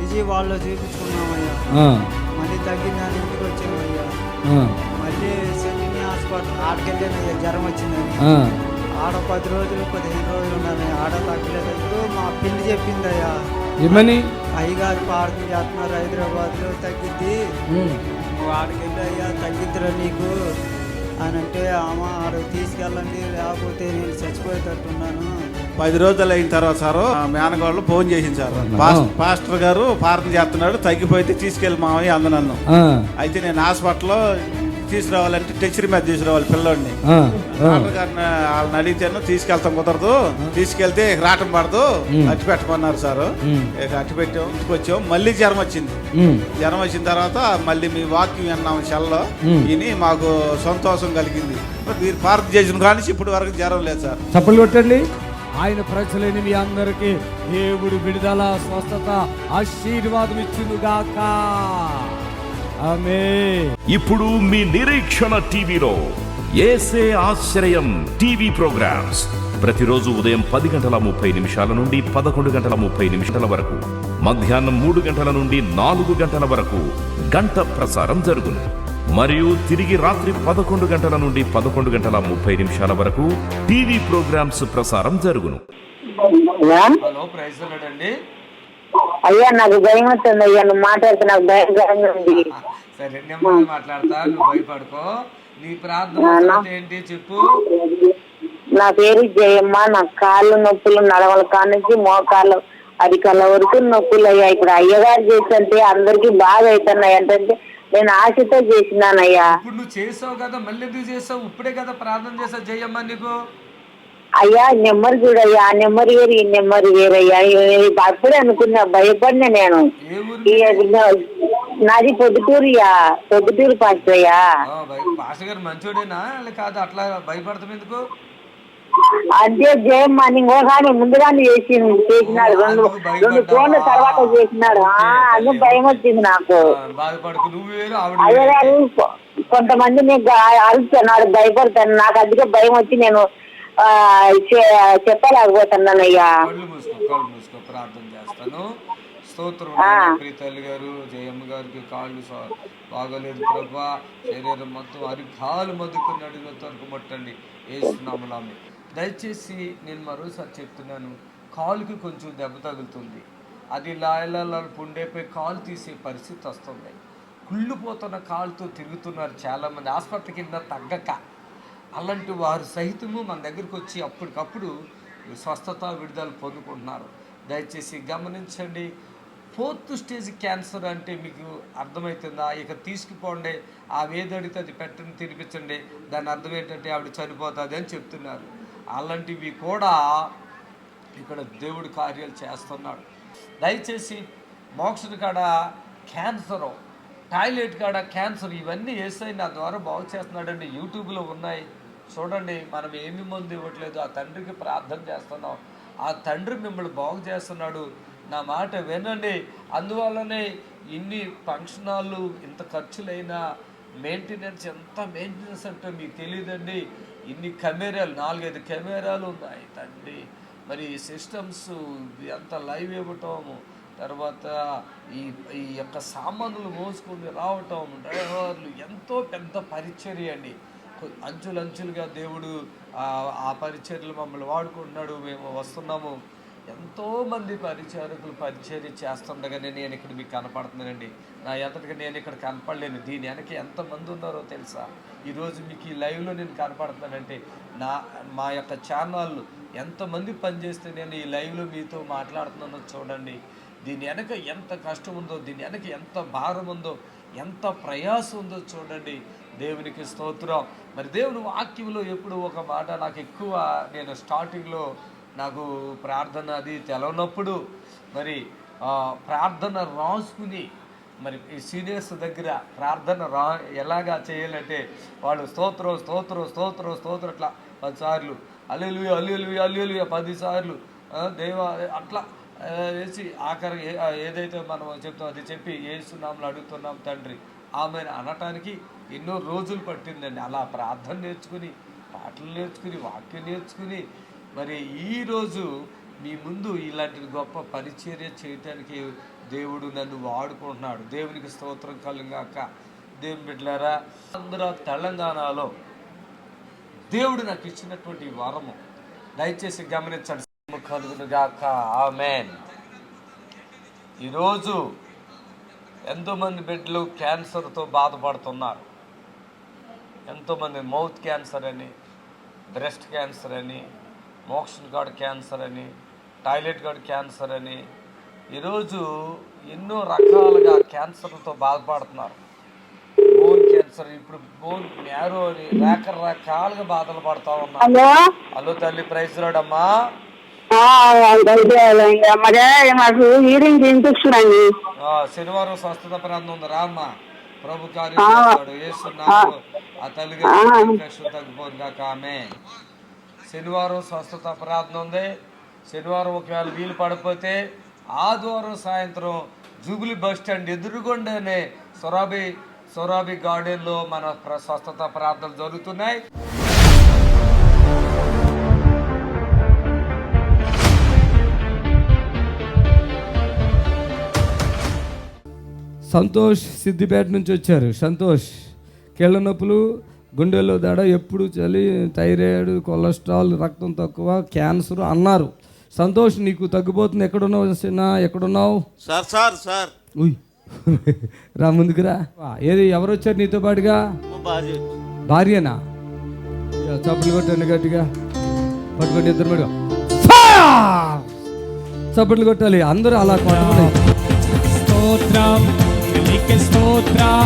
విజయవాడలో చూపించుకున్నామయ్యా, మళ్ళీ తగ్గిందని ఇంటికి వచ్చామయ్యా. మళ్ళీ సెంటినీ హాస్పిటల్ ఆడకెళ్ళానయ్యా, జ్వరం వచ్చిందని. ఆడ 10 రోజులు 15 రోజులు ఉన్నానయ్యా, ఆడ తగ్గలేదు. మా పిల్లి చెప్పిందయ్యా, ఏమని? అయ్యగారు ప్రార్థన చేస్తున్నారు హైదరాబాద్లో, తగ్గిద్ది, నువ్వు ఆడకెళ్ళి అయ్యా తగ్గిద్దిరా నీకు అని అంటే, అమ్మ ఆడకు తీసుకెళ్ళండి లేకపోతే నేను చచ్చిపోయేటట్టున్నాను. 10 రోజులు అయిన తర్వాత సారు మేనగాళ్ళు ఫోన్ చేసింది సార్, పాస్టర్ గారు ప్రార్థన చేస్తున్నాడు, తగ్గిపోతే తీసుకెళ్ళి మామయ్య అంద నన్ను. అయితే నేను హాస్పిటల్లో తీసుకురావాలంటే టెచ్చరి మీద తీసుకురావాలి పిల్లోడిని. డాక్టర్ గారిని వాళ్ళని అడిగితేను తీసుకెళ్తాం కుదరదు, తీసుకెళ్తే రావటం పడదు, అట్టి పెట్టమన్నారు సార్. ఇక అట్టి పెట్టాం, ఇంటికొచ్చాం. మళ్ళీ జ్వరం వచ్చింది. జ్వరం వచ్చిన తర్వాత మళ్ళీ మీ వాక్యం విన్నాము సెల్లో, విని మాకు సంతోషం కలిగింది. మీరు ప్రార్థన చేసిన కానీ ఇప్పటి వరకు జ్వరం లేదు సార్. చప్పలు కొట్టండి. ఆయన ప్రజలని మీ అందరికీ దేవుడు విడుదల, స్వస్థత, ఆశీర్వాదం ఇచ్చునుగాక. ఆమేన్. ఇప్పుడు మీ నిరీక్షణ టీవీలో యేసే ఆశ్రయం టీవీ ప్రోగ్రామ్స్ ప్రతిరోజు ఉదయం 10:30 నుండి 11:30 వరకు, మధ్యాహ్నం 3 గంటల నుండి 4 గంటల వరకు గంట ప్రసారం జరుగును. మరియు తిరిగి రాత్రి 11 గంటల నుండి 11:30 వరకు టీవీ ప్రోగ్రామ్స్ ప్రసారం జరుగును. హలో, ప్రైజ్ లార్డ్ అండి. అయ్యా నాకు భయం వస్తుంది అయ్యా, నువ్వు మాట్లాడితే నాకు భయంకరంగా ఉంది. సరే, నెమ్మది మాట్లాడతా, నువ్వు భయపడుకో. నీ ప్రార్థన ఏంటి చెప్పు. నా పేరు జయమ్మ. నాకు కాళ్ళు నొప్పులు, నడవల కానుంచి మోకాళ్ళు అరికాళ్ళ వరకు నొప్పులు అయ్యా. ఇప్పుడు అయ్యగారు చేస్తుంటే అందరికి బాగా అవుతున్నాయి అంటే నేను ఆశతో చేసినానయ్యా. ఇప్పుడు నువ్వు చేసావు కదా, మళ్ళీ ఎందుకు చేసావు? ఇప్పుడే కదా ప్రార్థన చేసావు జయమ్మ నీకు. అయ్యా నెమ్మది చూడయ్యా, ఆ నెమ్మది వేరు ఈ నెమ్మది వేరయ్యా. అప్పుడే అనుకున్నా, భయపడినా నేను. నాది పొద్దుటూరు పాస్టర్ అయ్యా. పాస్టర్ గారు మంచోడేనా కాదు? అట్లా భయపడతాం ఎందుకు? అంటే జయమ్మ ఇంకోసారి ముందుగానే చేసినాడు, రెండు ఫోన్ల తర్వాత చేసినాడు. అదే భయం వచ్చింది నాకు. అయ్యగారు కొంతమంది నీకు అరుస్తున్నాడు, భయపడతాను. నాకు అందుకే భయం వచ్చి నేను చెప్పలేకపోతున్నానయ్యా. కళ్ళు మూసుకో, ప్రార్థన చేస్తాను. స్తోత్రం. ప్రీతల్లి గారు, జయమ్మ గారికి కాళ్ళు బాగోలేదు ప్రభా, శరీరం మొత్తం అరికాలు మధ్యకు నడినంత వరకు ముట్టండి యేసునామములో. దయచేసి నేను మరోసారి చెప్తున్నాను, కాలుకి కొంచెం దెబ్బ తగులుతుంది. అది లాయల పుండైపోయి కాలు తీసే పరిస్థితి వస్తుంది. కుళ్ళిపోతున్న కాలుతో తిరుగుతున్నారు చాలామంది, హాస్పిటల్ కింద తగ్గక. అలాంటి వారు సహితము మన దగ్గరికి వచ్చి అప్పటికప్పుడు స్వస్థత, విడుదల పొందుకుంటున్నారు. దయచేసి గమనించండి. 4th స్టేజ్ క్యాన్సర్ అంటే మీకు అర్థమవుతుందా? ఇక తీసుకుపోండి, ఆ వేదడితే అది పెట్టండి, తినిపించండి. దాని అర్థం ఏంటంటే ఆవిడ చనిపోతుంది అని చెప్తున్నారు. అలాంటివి కూడా ఇక్కడ దేవుడు కార్యాలు చేస్తున్నాడు. దయచేసి మోక్షం కాడ క్యాన్సరు, టాయిలెట్ కాడ క్యాన్సర్, ఇవన్నీ యేసయ్య నా ద్వారా బాగు చేస్తున్నాడండి. యూట్యూబ్లో ఉన్నాయి చూడండి. మనం ఏమి మందు ఇవ్వట్లేదు, ఆ తండ్రికి ప్రార్థన చేస్తున్నాం, ఆ తండ్రి మిమ్మల్ని బాగు చేస్తున్నాడు. నా మాట వినండి. అందువల్లనే ఇన్ని ఫంక్షన్ హాళ్ళు, ఇంత ఖర్చులైనా మెయింటెనెన్స్, ఎంత మెయింటెనెన్స్ అంటే మీకు తెలియదండి. ఇన్ని కెమెరాలు, 4-5 కెమెరాలు ఉన్నాయి తండ్రి. మరి సిస్టమ్స్ అంత లైవ్ ఇవ్వటము, తర్వాత ఈ యొక్క సామాన్లు మోసుకొని రావటం, డ్రైవర్లు, ఎంతో పెద్ద పరిచర్య అండి. అంచులంచులుగా దేవుడు ఆ పరిచర్యలు మమ్మల్ని వాడుకుంటున్నాడు. మేము వస్తున్నాము. ఎంతోమంది పరిచారకులు పరిచర్య చేస్తుండగానే నేను ఇక్కడ మీకు కనపడుతున్నానండి. నా ఎంతటిగా నేను ఇక్కడ కనపడలేను. దీని వెనక ఎంతమంది ఉన్నారో తెలుసా? ఈరోజు మీకు ఈ లైవ్లో నేను కనపడుతున్నానంటే మా యొక్క ఛానళ్ళు ఎంతమంది పనిచేస్తే నేను ఈ లైవ్లో మీతో మాట్లాడుతున్నానో చూడండి. దీని వెనక ఎంత కష్టం ఉందో, దీని వెనక ఎంత భారం ఉందో, ఎంత ప్రయాసం ఉందో చూడండి. దేవునికి స్తోత్రం. మరి దేవుని వాక్యంలో ఎప్పుడు ఒక మాట నాకు ఎక్కువ, నేను స్టార్టింగ్లో నాకు ప్రార్థన అది తెలవనప్పుడు మరి ప్రార్థన రాసుకుని, మరి ఈ సీనియర్స్ దగ్గర ప్రార్థన ఎలాగా చేయాలంటే వాళ్ళు స్తోత్రం స్తోత్రం స్తోత్రం స్తోత్రం అట్లా 10 సార్లు, హల్లెలూయా హల్లెలూయా హల్లెలూయా 10 సార్లు, దేవా అట్లా వేసి ఆఖరి ఏదైతే మనం చెప్తాం అది చెప్పి యేసునామములో అడుగుతున్నాం తండ్రి ఆమె అనటానికి ఎన్నో రోజులు పట్టిందండి. అలా ప్రార్థన నేర్చుకుని, పాటలు నేర్చుకుని, వాక్యం నేర్చుకుని, మరి ఈరోజు మీ ముందు ఇలాంటి గొప్ప పరిచర్య చేయటానికి దేవుడు నన్ను వాడుకుంటున్నాడు. దేవునికి స్తోత్రం కలుగాక. దేవుని బిడ్డలారా, ఆంధ్ర తెలంగాణలో దేవుడు నాకు ఇచ్చినటువంటి వరము దయచేసి గమనించండి. కలుగునుగాక. ఆమేన్. ఈరోజు ఎంతోమంది బిడ్డలు క్యాన్సర్తో బాధపడుతున్నారు. ఎంతోమంది మౌత్ క్యాన్సర్ అని, బ్రెస్ట్ క్యాన్సర్ అని, మోక్షన్ గార్డ్ క్యాన్సర్ అని, టాయిలెట్ గార్డ్ క్యాన్సర్ అని, ఈరోజు ఎన్నో రకాలుగా క్యాన్సర్లతో బాధపడుతున్నారు. బోన్ క్యాన్సర్, ఇప్పుడు బోన్ మ్యారో అని రకరకాలుగా బాధలు పడతా ఉన్నారు. హలో తల్లి, ప్రైజ్ రాడమ్మా. శనివారం స్వస్థత ప్రాంతం ఉంది, రామ్మా. ప్రభు కార్యం చేస్తాడు. యేసునామములో ఆ తల్లికి ఇన్ఫెక్షన్ తగ్గిపోదు కాక. ఆమె శనివారం స్వస్థత ప్రార్థన ఉంది. శనివారం ఒకవేళ వీలు పడిపోతే ఆదివారం సాయంత్రం జూబిలీ బస్ స్టాండ్ ఎదురుగుండానే సొరాబి గార్డెన్లో మన స్వస్థత ప్రార్థనలు జరుగుతున్నాయి. సంతోష్ సిద్దిపేట నుంచి వచ్చారు. సంతోష్ కీళ్ళ నొప్పులు, గుండెల్లో దడ, ఎప్పుడు చలి, థైరాయిడ్, కొలెస్ట్రాల్, రక్తం తక్కువ, క్యాన్సర్ అన్నారు. సంతోష్, నీకు తగ్గిపోతుంది. ఎక్కడున్నావు చిన్న? ఎక్కడున్నావు? సార్ ఉయ్ రా ముందుకురా. ఏది ఎవరు వచ్చారు నీతో పాటుగా? భార్యనా? చప్పట్లు కొట్టండి గట్టిగా, పట్టుకోండి ఇద్దరు పడుగా చప్పట్లు కొట్టాలి అందరూ అలా కొట్టాలి. స్తోత్రం నీకే స్తోత్రం,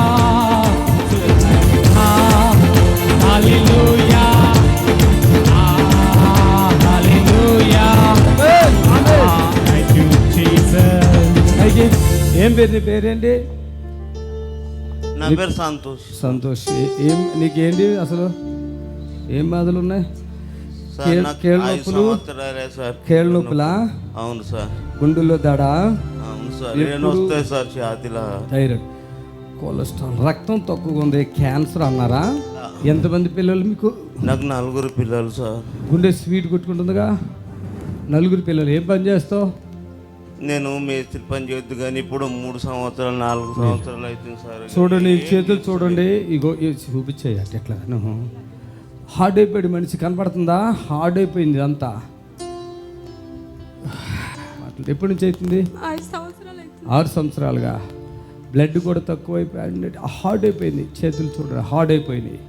హల్లెలూయా హల్లెలూయా. Thank you Jesus. ఏం పేరు? నీ పేరేంటి? నా పేరు సంతోష్. సంతోష్, ఏం నీకేంటి అసలు ఏం బాధలు ఉన్నాయి? కేళ్ళ నొప్పులు? కేళ్ళ నొప్పులా? అవును సార్. గుండెల్లో దడ? అవును సార్. వస్తాయి సార్. ఛాతీలో థైరాయిడ్, కొలెస్ట్రాల్, రక్తం తక్కువగా ఉంది, క్యాన్సర్ అన్నారా? ఎంతమంది పిల్లలు మీకు? నాకు 4 పిల్లలు సార్. గుండె స్వీట్ కొట్టుకుంటుందిగా. 4 పిల్లలు. ఏం పని చేస్తావు? నేను మేస్త్రి పని చేయొద్దు కానీ ఇప్పుడు 3 సంవత్సరాలు 4 సంవత్సరాలు అవుతుంది సార్. చూడండి చేతులు చూడండి, ఇగో చూపించాయి ఎట్లా. హార్డ్ అయిపోయాడు మనిషి, కనపడుతుందా? హార్డ్ అయిపోయింది అంతా. ఎప్పటి నుంచి అవుతుంది? 6 సంవత్సరాలుగా. బ్లడ్ కూడా తక్కువ అయిపోయింది, హార్డ్ అయిపోయింది. చేతులు చూడండి హార్డ్ అయిపోయినాయి.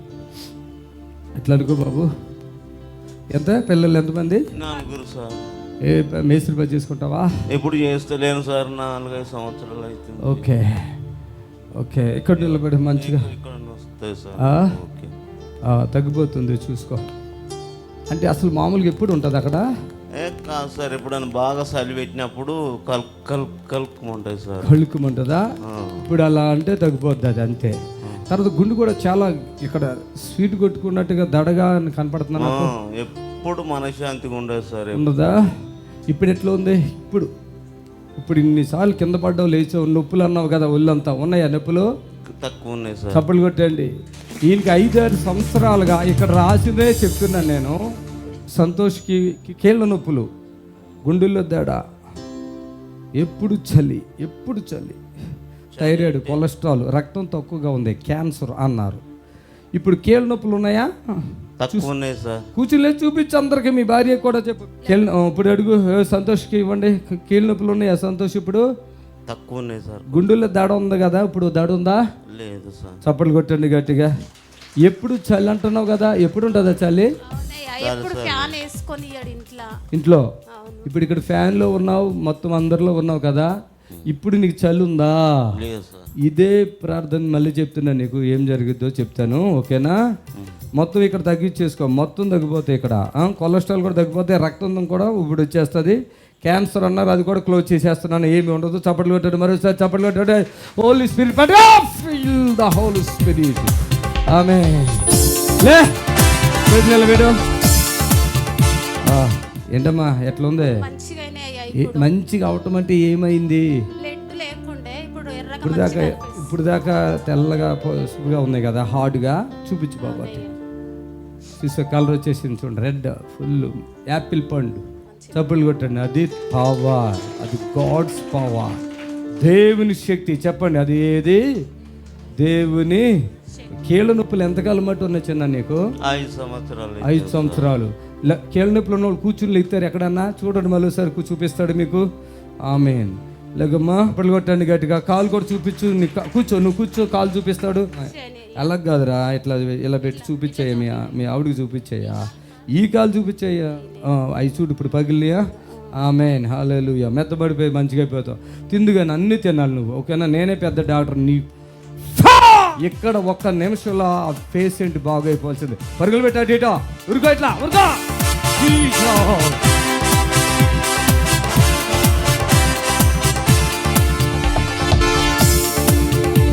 ఎట్లా అనుకో బాబు. ఎంత పిల్లలు ఎంతమంది? 4 సార్. ఏ మేస్త్రి పని చేసుకుంటావా? ఎప్పుడు చేస్తలేను సార్. 4-5 సంవత్సరాలు అవుతుంది. Okay okay. ఇక్కడ నిలబడి మంచిగా వస్తాయి సార్. తగ్గిపోతుంది చూసుకో. అంటే అసలు మామూలుగా ఎప్పుడు ఉంటుంది అక్కడ? కాదు సార్, ఎప్పుడైనా బాగా చలి పెట్టినప్పుడు కలుపుకుంటాయి సార్. కలుపుకుంటుందా? ఇప్పుడు అలా అంటే తగ్గిపోద్ది అది అంతే. తర్వాత గుండు కూడా చాలా ఇక్కడ స్వీట్ కొట్టుకున్నట్టుగా దడగా కనపడుతున్నా. ఎప్పుడు మనశ్శాంతిగా ఉండదు సార్. ఉండదా? ఇప్పుడు ఎట్లా ఉంది? ఇప్పుడు ఇన్నిసార్లు కింద పడ్డావు, లేచావు, నొప్పులు అన్నావు కదా, ఒళ్ళంతా ఉన్నాయా నొప్పులు? తక్కువ ఉన్నాయి సార్. చప్పట్లు కొట్టండి. ఈయనకి 5-6 సంవత్సరాలుగా ఇక్కడ రాసిందే చెప్తున్నాను నేను. సంతోష్కి కీళ్ళ నొప్పులు, గుండెల్లో దడ, ఎప్పుడు చలి, థైరాయిడ్, కొలెస్ట్రాల్, రక్తం తక్కువగా ఉంది, క్యాన్సర్ అన్నారు. ఇప్పుడు కీళ్ళ నొప్పులు ఉన్నాయా? తక్కువ ఉన్నాయి సార్. కూర్చుని చూపించి అందరికి, మీ భార్య కూడా చెప్పు. ఇప్పుడు అడుగు సంతోష్కి ఇవ్వండి. కీళ్ళ నొప్పులు ఉన్నాయా సంతోష్? ఇప్పుడు తక్కువ ఉన్నాయి సార్. గుండెల్లో దడ ఉంది కదా, ఇప్పుడు దడ ఉందా? లేదు సార్. చప్పట్లు కొట్టండి గట్టిగా. ఎప్పుడు చలి అంటున్నావు కదా, ఎప్పుడు ఉంటుందా చలి? ఇంట్లో. ఇప్పుడు ఇక్కడ ఫ్యాన్లో ఉన్నావు, మొత్తం అందరిలో ఉన్నావు కదా, ఇప్పుడు నీకు చలి ఉందా? ఇదే ప్రార్థన మళ్ళీ చెప్తున్నా నీకు. ఏం జరుగుద్దో చెప్తాను, ఓకేనా? మొత్తం ఇక్కడ తగ్గించేసుకో, మొత్తం తగ్గిపోతాయి. ఇక్కడ కొలెస్ట్రాల్ కూడా తగ్గిపోతాయి, రక్తం కూడా ఇప్పుడు వచ్చేస్తుంది. క్యాన్సర్ అన్నారు, అది కూడా క్లోజ్ చేసేస్తున్నాను, ఏమి ఉండదు. చప్పట్లు కొట్టాడు, మరోసారి చప్పట్లు కొట్టాడు. Holy Spirit, feel the Holy Spirit. ఆమేన్. లే నిలబెడు. ఏంటమ్మా ఎట్లా ఉంది? మంచిగా అవటం అంటే ఏమైంది? ఇప్పుడు దాకా తెల్లగా పసుపుగా ఉన్నాయి కదా, హార్డ్గా. చూపించు బాబా. చూసే కలర్ వచ్చేసింది చూడండి, రెడ్, ఫుల్ యాపిల్ పండు. చప్పులు కొట్టండి. అది పవర్, అది గాడ్స్ పవర్, దేవుని శక్తి. చెప్పండి, అది ఏది? దేవుని. కీళ్ళ నొప్పులు ఎంతకాలం మట్టు ఉన్నాయి చిన్న నీకు? 5 సంవత్సరాలు. 5 సంవత్సరాలు. కీళ్ళ నొప్పులు ఉన్న వాళ్ళు కూర్చుని ఇస్తారు ఎక్కడన్నా చూడండి, మళ్ళీ ఒకసారి చూపిస్తాడు మీకు. ఆమేన్. లేకమ్మా పళ్ళు కొట్టండి గట్టిగా. కాలు కూడా చూపించు. కూర్చో, నువ్వు కూర్చో, కాలు చూపిస్తాడు. అలా కాదురా, ఇట్లా ఇలా పెట్టి చూపించాయా, మీ ఆవిడకి చూపించాయా? ఈ కాలు చూపించాయా? అవి చూడు ఇప్పుడు పగిలియా. ఆమేన్, హల్లెలూయా. మెత్తబడిపోయి మంచిగా అయిపోతావు. తిందుగాని అన్నీ తినాలి నువ్వు, ఓకేనా? నేనే పెద్ద డాక్టర్. నీ ఇక్కడ ఒక్క నిమిషంలో ఆ పేషెంట్ బాగైపోవాల్సింది. పరుగులు పెట్టా డేటా. ఉరుకో, ఇట్లా ఉరుకో.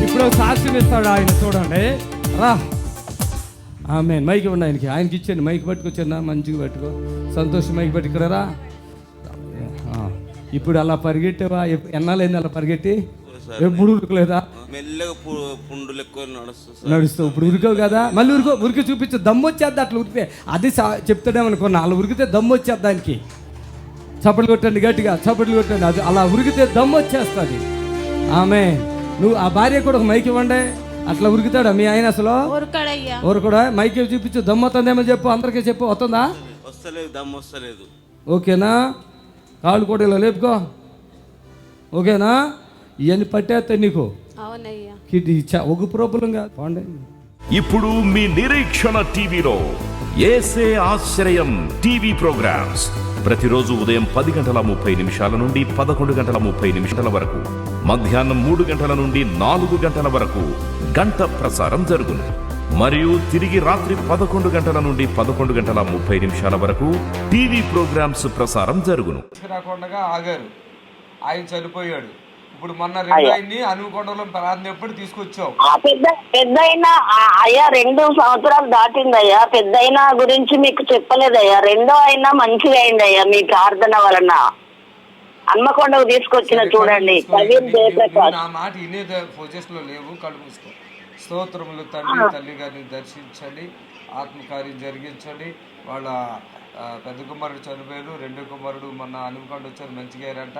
ఇప్పుడు సాక్ష్యం ఇస్తాడు ఆయన, చూడండి రా. ఆమె మైక్ ఉండి ఆయనకి ఇచ్చాను. మైక్ పట్టుకొచ్చాను, మంచిగా పట్టుకో. సంతోషం, మైక్ పట్టుకురా. ఇప్పుడు అలా పరిగెట్టావా? ఎన్నాళ్ళైంది అలా పరిగెట్టి? ఎప్పుడు ఉరకలేదా? మెల్లగా పుండులు ఎక్కువ నడుస్తావు. ఇప్పుడు ఉరికావు కదా, మళ్ళీ ఉరికి చూపించు. దమ్ము వచ్చేద్ది అట్లా ఉరికితే. అది చెప్తాడేమనుకున్నా, అలా ఉరికితే దమ్ము వచ్చేద్ది దానికి. చప్పట్లు కొట్టండి గట్టిగా, చప్పట్లు కొట్టండి. అది అలా ఉరికితే దమ్ము వచ్చేస్తుంది. ఆమె నువ్వు ఆ భార్య కూడా ఒక మైక్ ఇవ్వండి. అట్లా ఉరుకుతాడా మీ ఆయన? అసలు ఊరుకోడా? మైక్ చూపించు. దమ్ము వస్తుందేమో చెప్పు, అందరికీ చెప్పు. వస్తుందా? వస్తలేదు, దమ్ము వస్తలేదు. ఓకేనా? కాళ్ళు కూడా ఇలా లేపుకో, ఓకేనా? ఇవన్నీ పట్టేస్తాయి నీకు. ఒక ప్రాబ్లం కాదు. పోండి. ఇప్పుడు మీ నిరీక్షణ టీవీలో యేసే ఆశ్రయం టీవీ ప్రోగ్రామ్స్ ప్రతిరోజు ఉదయం 10:30 నుండి 11:30 వరకు, మధ్యాహ్నం 3 గంటల నుండి 4 గంటల వరకు గంట ప్రసారం జరుగును. మరియు తిరిగి రాత్రి 11 గంటల నుండి 11:30 వరకు టీవీ ప్రోగ్రామ్స్ ప్రసారం జరుగును. రాకుండా ఆగారు. ఆయన చనిపోయాడు. ఇప్పుడు మొన్న రెండోని అనుకొండలో ప్రార్థన ఎప్పుడు తీసుకొచ్చావు? పెద్దయినా అయ్యా 2 సంవత్సరాలు దాటిందయ్యా. పెద్దయినా గురించి మీకు చెప్పలేదయ్యా. రెండో అయినా మంచిగా అయిందయ్యా మీ ప్రార్థన వలన. హన్మకొండకు తీసుకొచ్చిన చూడండి. నా మాట ఇనే పొజిషన్ లో లేవు. కళ్ళు మూసుకో. స్తోత్రములు తండ్రి, తల్లి గారిని దర్శించండి, ఆత్మకార్యం జరిగించండి. వాళ్ళ పెద్ద కుమారుడు చనిపోయారు. 2వ కుమారుడు మొన్న హనుమకొండ వచ్చారు, మంచిగా అయ్యారంట.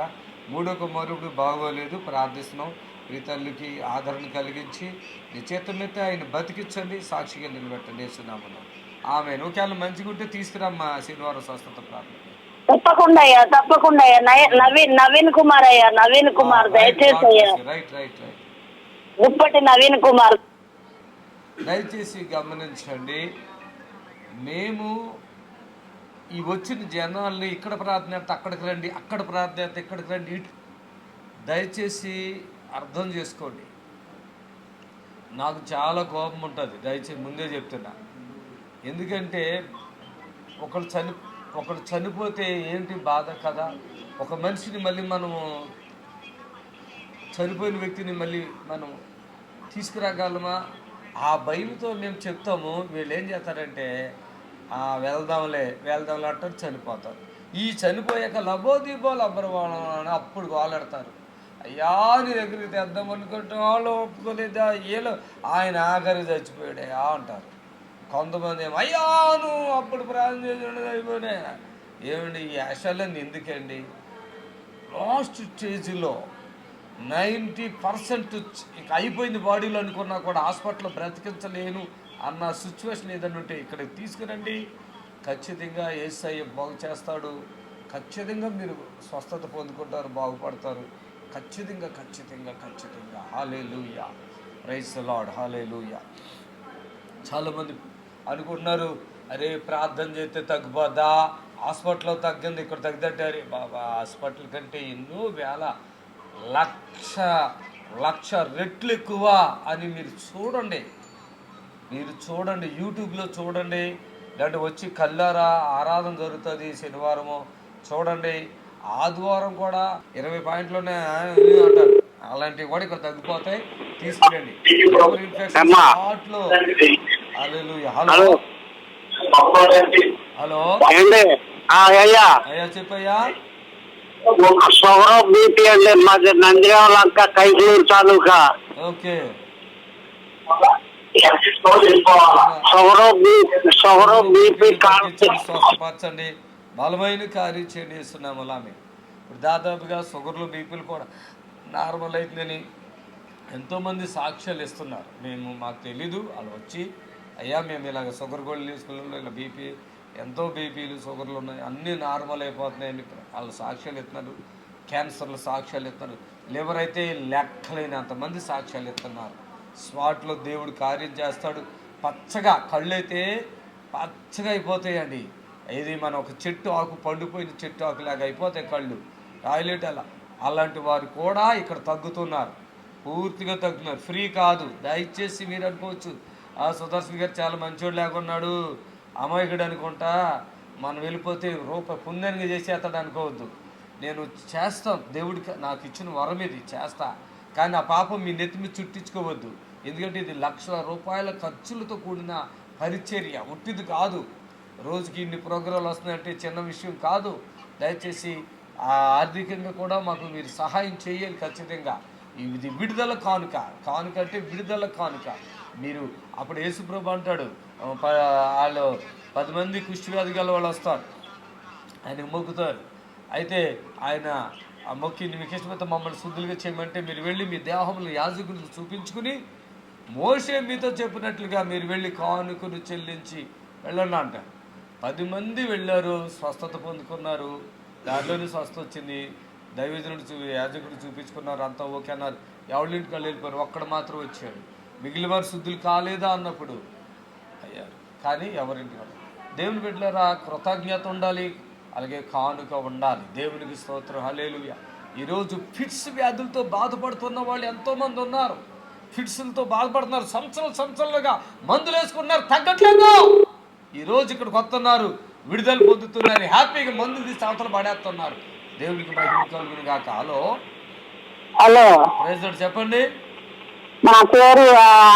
3వ కుమారుడు బాగోలేదు. ప్రార్థిస్తున్నాం. ఈ తల్లికి ఆదరణ కలిగించి నిశ్చేతమైతే ఆయన బతికించండి, సాక్షిగా నిలబెట్టండి వేస్తున్నాము. ఆమె ఒకవేళ మంచిగా ఉంటే తీసుకురమ్మా శనివారం స్వస్థత ప్రార్థన. తప్పకుండా అయ్యా, తప్పకుండా అయ్యా. నవీన్ కుమార్ అయ్యా, నవీన్ కుమార్ దయచేసి అయ్యా. రైట్. గుప్పటి నవీన్ కుమార్ దయచేసి గమనించండి. మేము ఈ వచ్చిన జనాల్ని ఇక్కడ ప్రార్థన అక్కడికి రండి, అక్కడ ప్రార్థన ఇక్కడికి రండి, ఇటు దయచేసి అర్థం చేసుకోండి. నాకు చాలా కోపం ఉంటుంది, దయచేసి ముందే చెప్తున్నా. ఎందుకంటే ఒకళ్ళు చనిపోతే ఏంటి బాధ కదా. ఒక మనిషిని మళ్ళీ మనము చనిపోయిన వ్యక్తిని మళ్ళీ మనం తీసుకురాగలమా? ఆ భయంతో మేము చెప్తాము. వీళ్ళు ఏం చేస్తారంటే వెళ్దాంలే అంటారు, చనిపోతారు. ఈ చనిపోయాక లబోదీపాలు అబ్బరవాళ్ళని అప్పుడు వాళ్ళడతారు. అయ్యా నీ దగ్గరికి తెద్దాం అనుకుంటే వాళ్ళు ఒప్పుకోలేదా, ఏలో ఆయన ఆఖరి చచ్చిపోయాడే అంటారు. కొంతమంది ఏమో అయ్యా నువ్వు అప్పుడు ప్రార్థన చేసి అయిపోయినాయి. ఏమండి ఈ యాషాలన్నీ ఎందుకండి? లాస్ట్ స్టేజ్లో 90% ఇక అయిపోయింది బాడీలో అనుకున్నా కూడా హాస్పిటల్లో బ్రతికించలేను అన్న సిచ్యువేషన్ ఏదైనా ఉంటే ఇక్కడికి తీసుకురండి. ఖచ్చితంగా యేసయ్య బాగు చేస్తాడు. ఖచ్చితంగా మీరు స్వస్థత పొందుకుంటారు, బాగుపడతారు. ఖచ్చితంగా. హల్లెలూయా, ప్రైజ్ ది లార్డ్, హల్లెలూయా. చాలామంది అనుకుంటున్నారు, అరే ప్రార్థన చేస్తే తగ్గిపోద్దా, హాస్పిటల్లో తగ్గింది ఇక్కడ తగ్గిదట్టారు. బాబా హాస్పిటల్ కంటే ఎన్నో వేల లక్ష రెట్లు ఎక్కువ అని మీరు చూడండి, యూట్యూబ్లో చూడండి. లేదంటే వచ్చి కల్లారా ఆరాధన జరుగుతుంది శనివారము చూడండి. ఆదివారం కూడా 20 పాయింట్లోనే అంటారు. అలాంటివి కూడా ఇక్కడ తగ్గిపోతాయి, తీసుకురండి. హార్ట్లో హలో అయ్యా చెప్పయ్యా. షుగర్ బీపీ అండి మాది నందిగామ లంక కైకలూరు తాలూకా. ఓకే. షుగర్ బీపీ స్వస్థపరచండి. బలమైన కార్యం చేయండి యేసునామములో ఆమేన్. ఇప్పుడు దాదాపుగా షుగర్లు బీపీలు కూడా నార్మల్ అవుతుందని ఎంతోమంది సాక్ష్యాలు ఇస్తున్నారు. మాకు తెలీదు, వాళ్ళు వచ్చి అయ్యా మేము ఇలాగ షుగర్ గోళీలు తీసుకున్నాం, ఇలా బీపీ ఎంతో బీపీలు షుగర్లు ఉన్నాయి, అన్నీ నార్మల్ అయిపోతున్నాయని వాళ్ళు సాక్ష్యాలు ఇస్తున్నారు. క్యాన్సర్లు సాక్ష్యాలు ఇస్తున్నారు. లివర్ అయితే లెక్కలేనంతమంది సాక్ష్యాలు ఇస్తున్నారు. స్పాట్లో దేవుడు కార్యం చేస్తాడు. పచ్చగా కళ్ళు అయితే పచ్చగా అయిపోతాయండి. ఇది మనం ఒక చెట్టు ఆకు పండిపోయిన చెట్టు ఆకులాగా అయిపోతాయి కళ్ళు. టాయిలెట్ అలాంటి వారు కూడా ఇక్కడ తగ్గుతున్నారు, పూర్తిగా తగ్గుతున్నారు. ఫ్రీ కాదు, దయచేసి మీరు అనుకోవచ్చు సుదర్శన్ గారు చాలా మంచోడు లేకున్నాడు, అమాయకుడు అనుకుంటా, మనం వెళ్ళిపోతే రూపాయి పుణ్యానికి చేసేస్తాడు అనుకోవద్దు. నేను చేస్తాను, దేవుడికి నాకు ఇచ్చిన వరం ఇది చేస్తా, కానీ ఆ పాపం మీ నెత్తి మీద చుట్టించుకోవద్దు. ఎందుకంటే ఇది లక్షల రూపాయల ఖర్చులతో కూడిన పరిచర్య, ఉట్టిది కాదు. రోజుకి ఇన్ని ప్రోగ్రాంలు వస్తున్నాయంటే చిన్న విషయం కాదు. దయచేసి ఆర్థికంగా కూడా మాకు మీరు సహాయం చేయాలి ఖచ్చితంగా. ఇది విడుదల కానుక, కానుక అంటే విడుదల కానుక. మీరు అప్పుడు యేసుప్రభు అంటాడు, వాళ్ళు 10 మంది కుష్ఠవ్యాధి గల వాళ్ళు వస్తారు, ఆయనకు మొక్కుతారు. అయితే ఆయన ఆ మొక్కి మీకు ఇష్టమైతే మమ్మల్ని శుద్ధులుగా చేయమంటే మీరు వెళ్ళి మీ దేహములు యాజకులకు చూపించుకుని మోషే మీతో చెప్పినట్లుగా మీరు వెళ్ళి కానుకను చెల్లించి వెళ్ళండి అంటారు. 10 మంది వెళ్ళారు, స్వస్థత పొందుకున్నారు, దాంట్లోనే స్వస్థ వచ్చింది. దైవజనుడు యాజకుడు చూపించుకున్నారు, అంతా ఓకే అన్నారు. ఎవరింటికి వాళ్ళు వెళ్ళిపోయారు, ఒక్కడు మాత్రం వచ్చాడు. మిగిలిన వారు శుద్ధులు కాలేదా అన్నప్పుడు అయ్యారు, కానీ ఎవరింటికి వాళ్ళు. దేవుని బిడ్డలారా, కృతజ్ఞత ఉండాలి, అలాగే కానుక ఉండాలి. దేవునికి స్తోత్రం, హల్లెలూయా. ఈరోజు ఫిట్స్ వ్యాధులతో బాధపడుతున్న వాళ్ళు ఎంతోమంది ఉన్నారు. ఫిట్స్లతో బాధపడుతున్నారు, సంవత్సరాలుగా మందులు వేసుకున్నారు, తగ్గట్లేదు. ఈరోజు ఇక్కడికి వస్తున్నారు, విడుదల పొందుతున్నారు, హ్యాపీగా మందులు తీసి అవతల పడేస్తున్నారు. దేవుడికి మహిమ కలుగును గాక. హలో ప్రైజ్ చెప్పండి. నా పేరు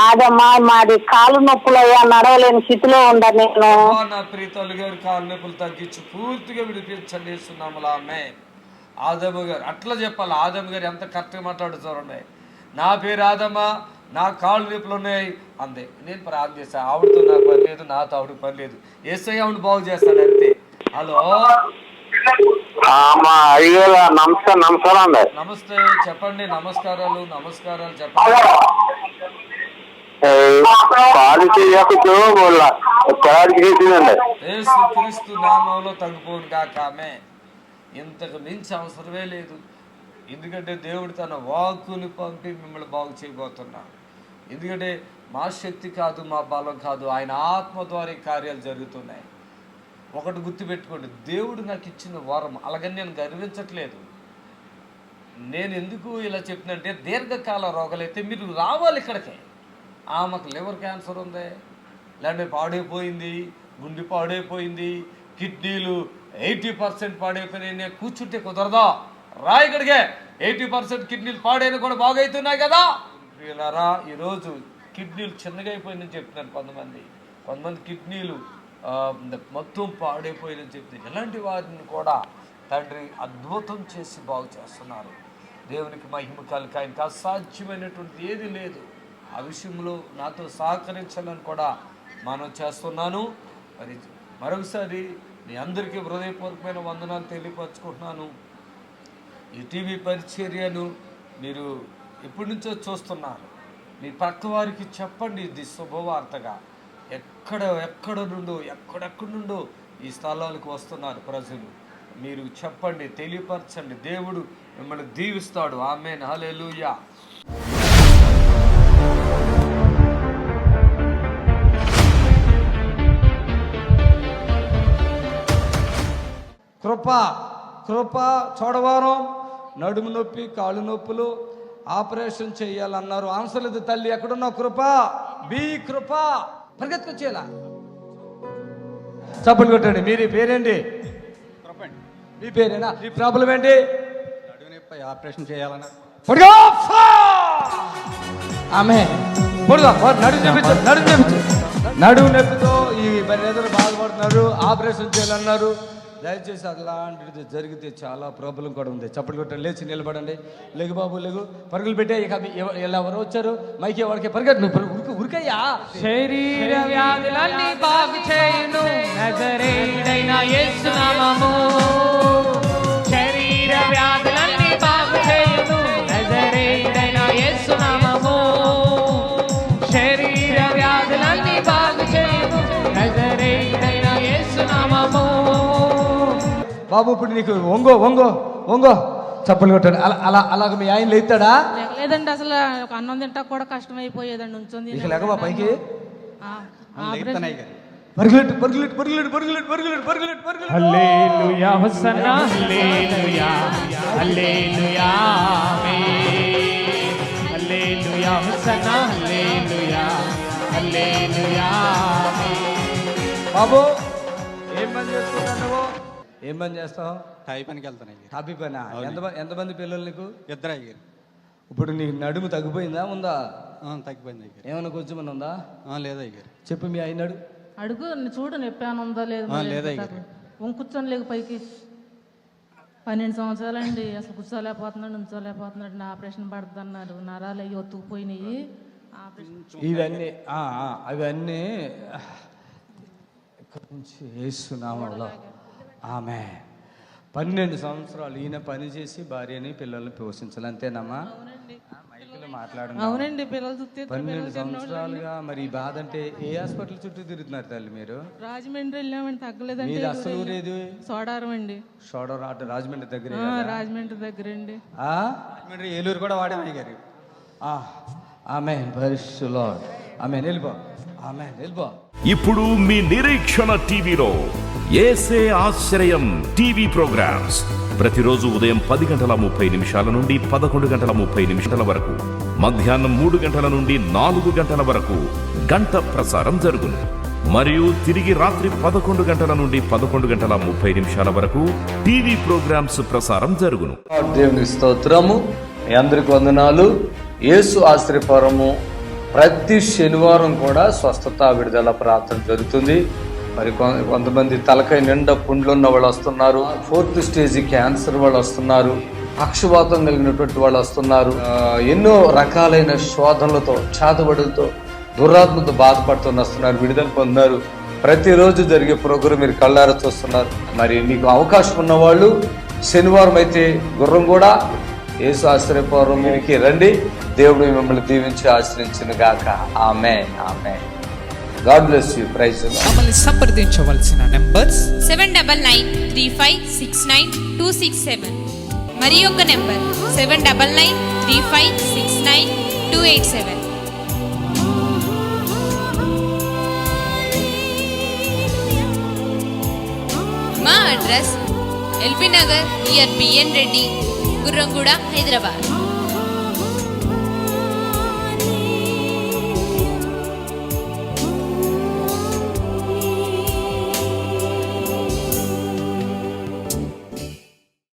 ఆదమ్మ. మాది కాలు నొప్పులు అయ్యా, నడవలేని స్థితిలో ఉండ నేను. నా ప్రీతలు గారు కాలు నొప్పులు తగ్గించి పూర్తిగా విడిపించండి యేసునామములో ఆమేన్. ఆదమ్మ గారు అట్లా చెప్పాలి. ఆదమ్మ గారు ఎంత కరెక్ట్గా మాట్లాడుతారండి. నా పేరు ఆదమ్మ, నా కాళ్ళు నొప్పులు ఉన్నాయి అంతే. నేను ప్రార్థన చేస్తాను, ఆవిడతో నాకు పని లేదు, నాతో ఆవిడకి పని లేదు. యేసయ్య ఆవిడ బాగు చేస్తాడు అంతే. హలో నమస్కారం అండి. నమస్తే చెప్పండి. నమస్కారాలు చెప్పండి. యేసుక్రీస్తు నామములో తగ్గిపోను గాక ఆమేన్. ఇంతకు మించి అవసరమే లేదు. ఎందుకంటే దేవుడు తన వాక్కుని పంపి మిమ్మల్ని బాగు చేయబోతున్నాడు. ఎందుకంటే మా శక్తి కాదు, మా బలం కాదు, ఆయన ఆత్మ ద్వారా కార్యాలు జరుగుతున్నాయి. ఒకటి గుర్తుపెట్టుకోండి, దేవుడు నాకు ఇచ్చిన వరం. అలాగని నేను గర్వించట్లేదు. నేను ఎందుకు ఇలా చెప్తున్నంటే, దీర్ఘకాల రోగాలైతే మీరు రావాలి ఇక్కడికి. ఆమెకు లివర్ క్యాన్సర్ ఉంది, లేదంటే పాడైపోయింది, గుండె పాడైపోయింది, కిడ్నీలు 80% పాడైపోయినాయి, కూర్చుంటే కుదరదా? రా ఇక్కడికే. 80% కిడ్నీలు పాడైన కూడా బాగవుతున్నాయి కదా వీళ్ళారా. ఈరోజు కిడ్నీలు చిన్నగా అయిపోయిందని చెప్తున్నారు కొంతమంది కిడ్నీలు మొత్తం పాడైపోయిందని చెప్తున్నారు. ఇలాంటి వారిని కూడా తండ్రి అద్భుతం చేసి బాగు చేస్తున్నారు. దేవునికి మహిమ కలుగు. ఆయనకు అసాధ్యమైనటువంటి ఏది లేదు. ఆ విషయంలో నాతో సహకరించాలని కూడా మనం చేస్తున్నాను. మరి మరొకసారి మీ అందరికీ హృదయపూర్వకమైన వందనాలు తెలియపరచుకుంటున్నాను. ఈ టీవీ పరిచర్యను మీరు ఎప్పటి నుంచో చూస్తున్నారు. మీ పక్క వారికి చెప్పండి, ఇది శుభవార్తగా. ఎక్కడెక్కడి నుండో ఈ స్థలాలకు వస్తున్నారు ప్రజలు. మీరు చెప్పండి, తెలియపరచండి. దేవుడు మిమ్మల్ని దీవిస్తాడు. ఆమేన్, హల్లెలూయా. కృప చోడవారం, నడుము నొప్పి, కాళ్ళు నొప్పులు, ఆపరేషన్ చేయాలన్నారు. ఆన్సర్ లేదు తల్లి. ఎక్కడున్నావు? కృప పరిగెత్తుకొచ్చేలా చప్పట్లు కొట్టండి. మీరు పేరేంటి? మీ పేరేనా? మీ ప్రాబ్లం ఏంటి? ఆపరేషన్ చేయాలన్నా ఆమె నడుము నొప్పితో ఈ మరి ఏదో బాధపడుతున్నారు, ఆపరేషన్ చేయాలన్నారు. దయచేసి అలాంటిది జరిగితే చాలా ప్రాబ్లం కూడా ఉంది. చప్పట్లు కొట్టండి, లేచి నిలబడండి. లేగు బాబు లేగు, పరుగులు పెట్టే. ఇక ఎవరు వచ్చారు? మైకి ఎవరికి పరిగెట్టు, ఉరికయ్యా. శరీర వ్యాధులన్నీ బాగు చేయును నజరేయుడైన యేసు నామము. శరీర వ్యాధులన్నీ బాగు చేయును నజరేయుడైన యేసు నామము. శరీర వ్యాధులన్నీ బాగు చేయును నజరేయుడైన యేసు నామము. బాబు ఇప్పుడు నీకు వంగో చప్పలు కొట్టాడు. అలాగ మీ ఆయన లేస్తాడా? లేదండి, అసలు అన్నం తింటా కూడా కష్టం అయిపోయేదండి. ఉంచుంది ఇక లేకవా పైకి హల్లెలూయా హోసన్నా హల్లెలూయా హల్లెలూయా హల్లెలూయా హోసన్నా హల్లెలూయా హల్లెలూయా. బాబు ఏం పని చేస్తున్నావు నువ్వు? ఏం పని చేస్తావు? టాయి పనికి వెళ్తాను అయ్యారు. టాపీ పని. ఎంతమంది పిల్లలు నీకు? 2 అయ్యారు. ఇప్పుడు నీకు నడుము తగ్గిపోయిందా ఉందా? తగ్గిపోయింది అయ్యారు. ఏమైనా కొంచెం ఉందా? లేదా అయ్యారు. చెప్పు మీ ఆయన అడుగు, చూడు నొప్పి ఏమైనా ఉందా లేదా. లేదా కూర్చొని లేక పైకి 12 సంవత్సరాలండి, అసలు కూర్చోలేకపోతున్నాడు, ఉంచోలేకపోతున్నాడు. నా ఆపరేషన్ పడుతుంది అన్నారు. నరాలు అవి ఒత్తుకుపోయినాయి. ఇవన్నీ అవన్నీ వేస్తున్నామలో ఆమె 12 సంవత్సరాలు ఈయన పని చేసి భార్యని పిల్లల్ని పోషించాలి, అంతేనమ్మా? అవునండి. పిల్లలు 12 సంవత్సరాలుగా. మరి ఈ బాధ అంటే ఏ హాస్పిటల్ చుట్టూ తిరుగుతున్నారు తల్లి మీరు? రాజమండ్రి వెళ్ళామండి, తగ్గలేదండి. మీరు అసలు ఊరేది? సోడారం అండి. సోడారం అటు రాజమండ్రి దగ్గర. రాజమండ్రి దగ్గర అండి. రాజమండ్రి ఏలూరు కూడా వాడామయ్య గారు. ఆమేన్, ప్రైజ్ ది లార్డ్. ఆమేన్. వెళ్ళిపో. ఆమేన్, వెళ్ళిపో. ఇప్పుడు మీ నిరీక్షణ టీవీలో యేసే ఆశ్రయం టీవీ ప్రోగ్రామ్స్ ప్రతిరోజు ఉదయం 10:30 నుండి 11:30 వరకు, మధ్యాహ్నం 3 గంటల నుండి 4 గంటల వరకు గంట ప్రసారం జరుగును. మరియు తిరిగి రాత్రి 11 గంటల నుండి 11:30 వరకు టీవీ ప్రోగ్రామ్స్ ప్రసారం జరుగును. దేవునికి స్తోత్రము. మీ అందరికి వందనాలు. యేసు ఆశ్రయపురము ప్రతి శనివారం కూడా స్వస్థత విడుదల ప్రార్థన జరుగుతుంది. మరి కొంతమంది తలకాయ నిండా పుండ్లు ఉన్న వాళ్ళు వస్తున్నారు. 4th స్టేజ్ క్యాన్సర్ వాళ్ళు వస్తున్నారు. పక్షవాతం కలిగినటువంటి వాళ్ళు వస్తున్నారు. ఎన్నో రకాలైన శోధనలతో, చేతబడులతో, దురాత్మతో బాధపడుతూ వస్తున్నారు. విడుదల పొందారు. ప్రతిరోజు జరిగే ప్రోగ్రాం మీరు కళ్ళారా చూస్తున్నారు. మరి మీకు అవకాశం ఉన్నవాళ్ళు శనివారం అయితే గుర్రం కూడా యేసు ఆశ్రయపురంకి రండి. దేవుడు మిమ్మల్ని దీవించి ఆశ్రయించును గాక. ఆమేన్, ఆమేన్. God bless you. Praise the Lord. మమ్మల్ని సంప్రదించవలసిన నంబర్స్ 7993569267 మరి ఒక నెంబర్ 7993569287. మా అడ్రస్ ఎల్బీ నగర్ నియర్ బిఎన్ రెడ్డి, గుర్రంగూడ, హైదరాబాద్.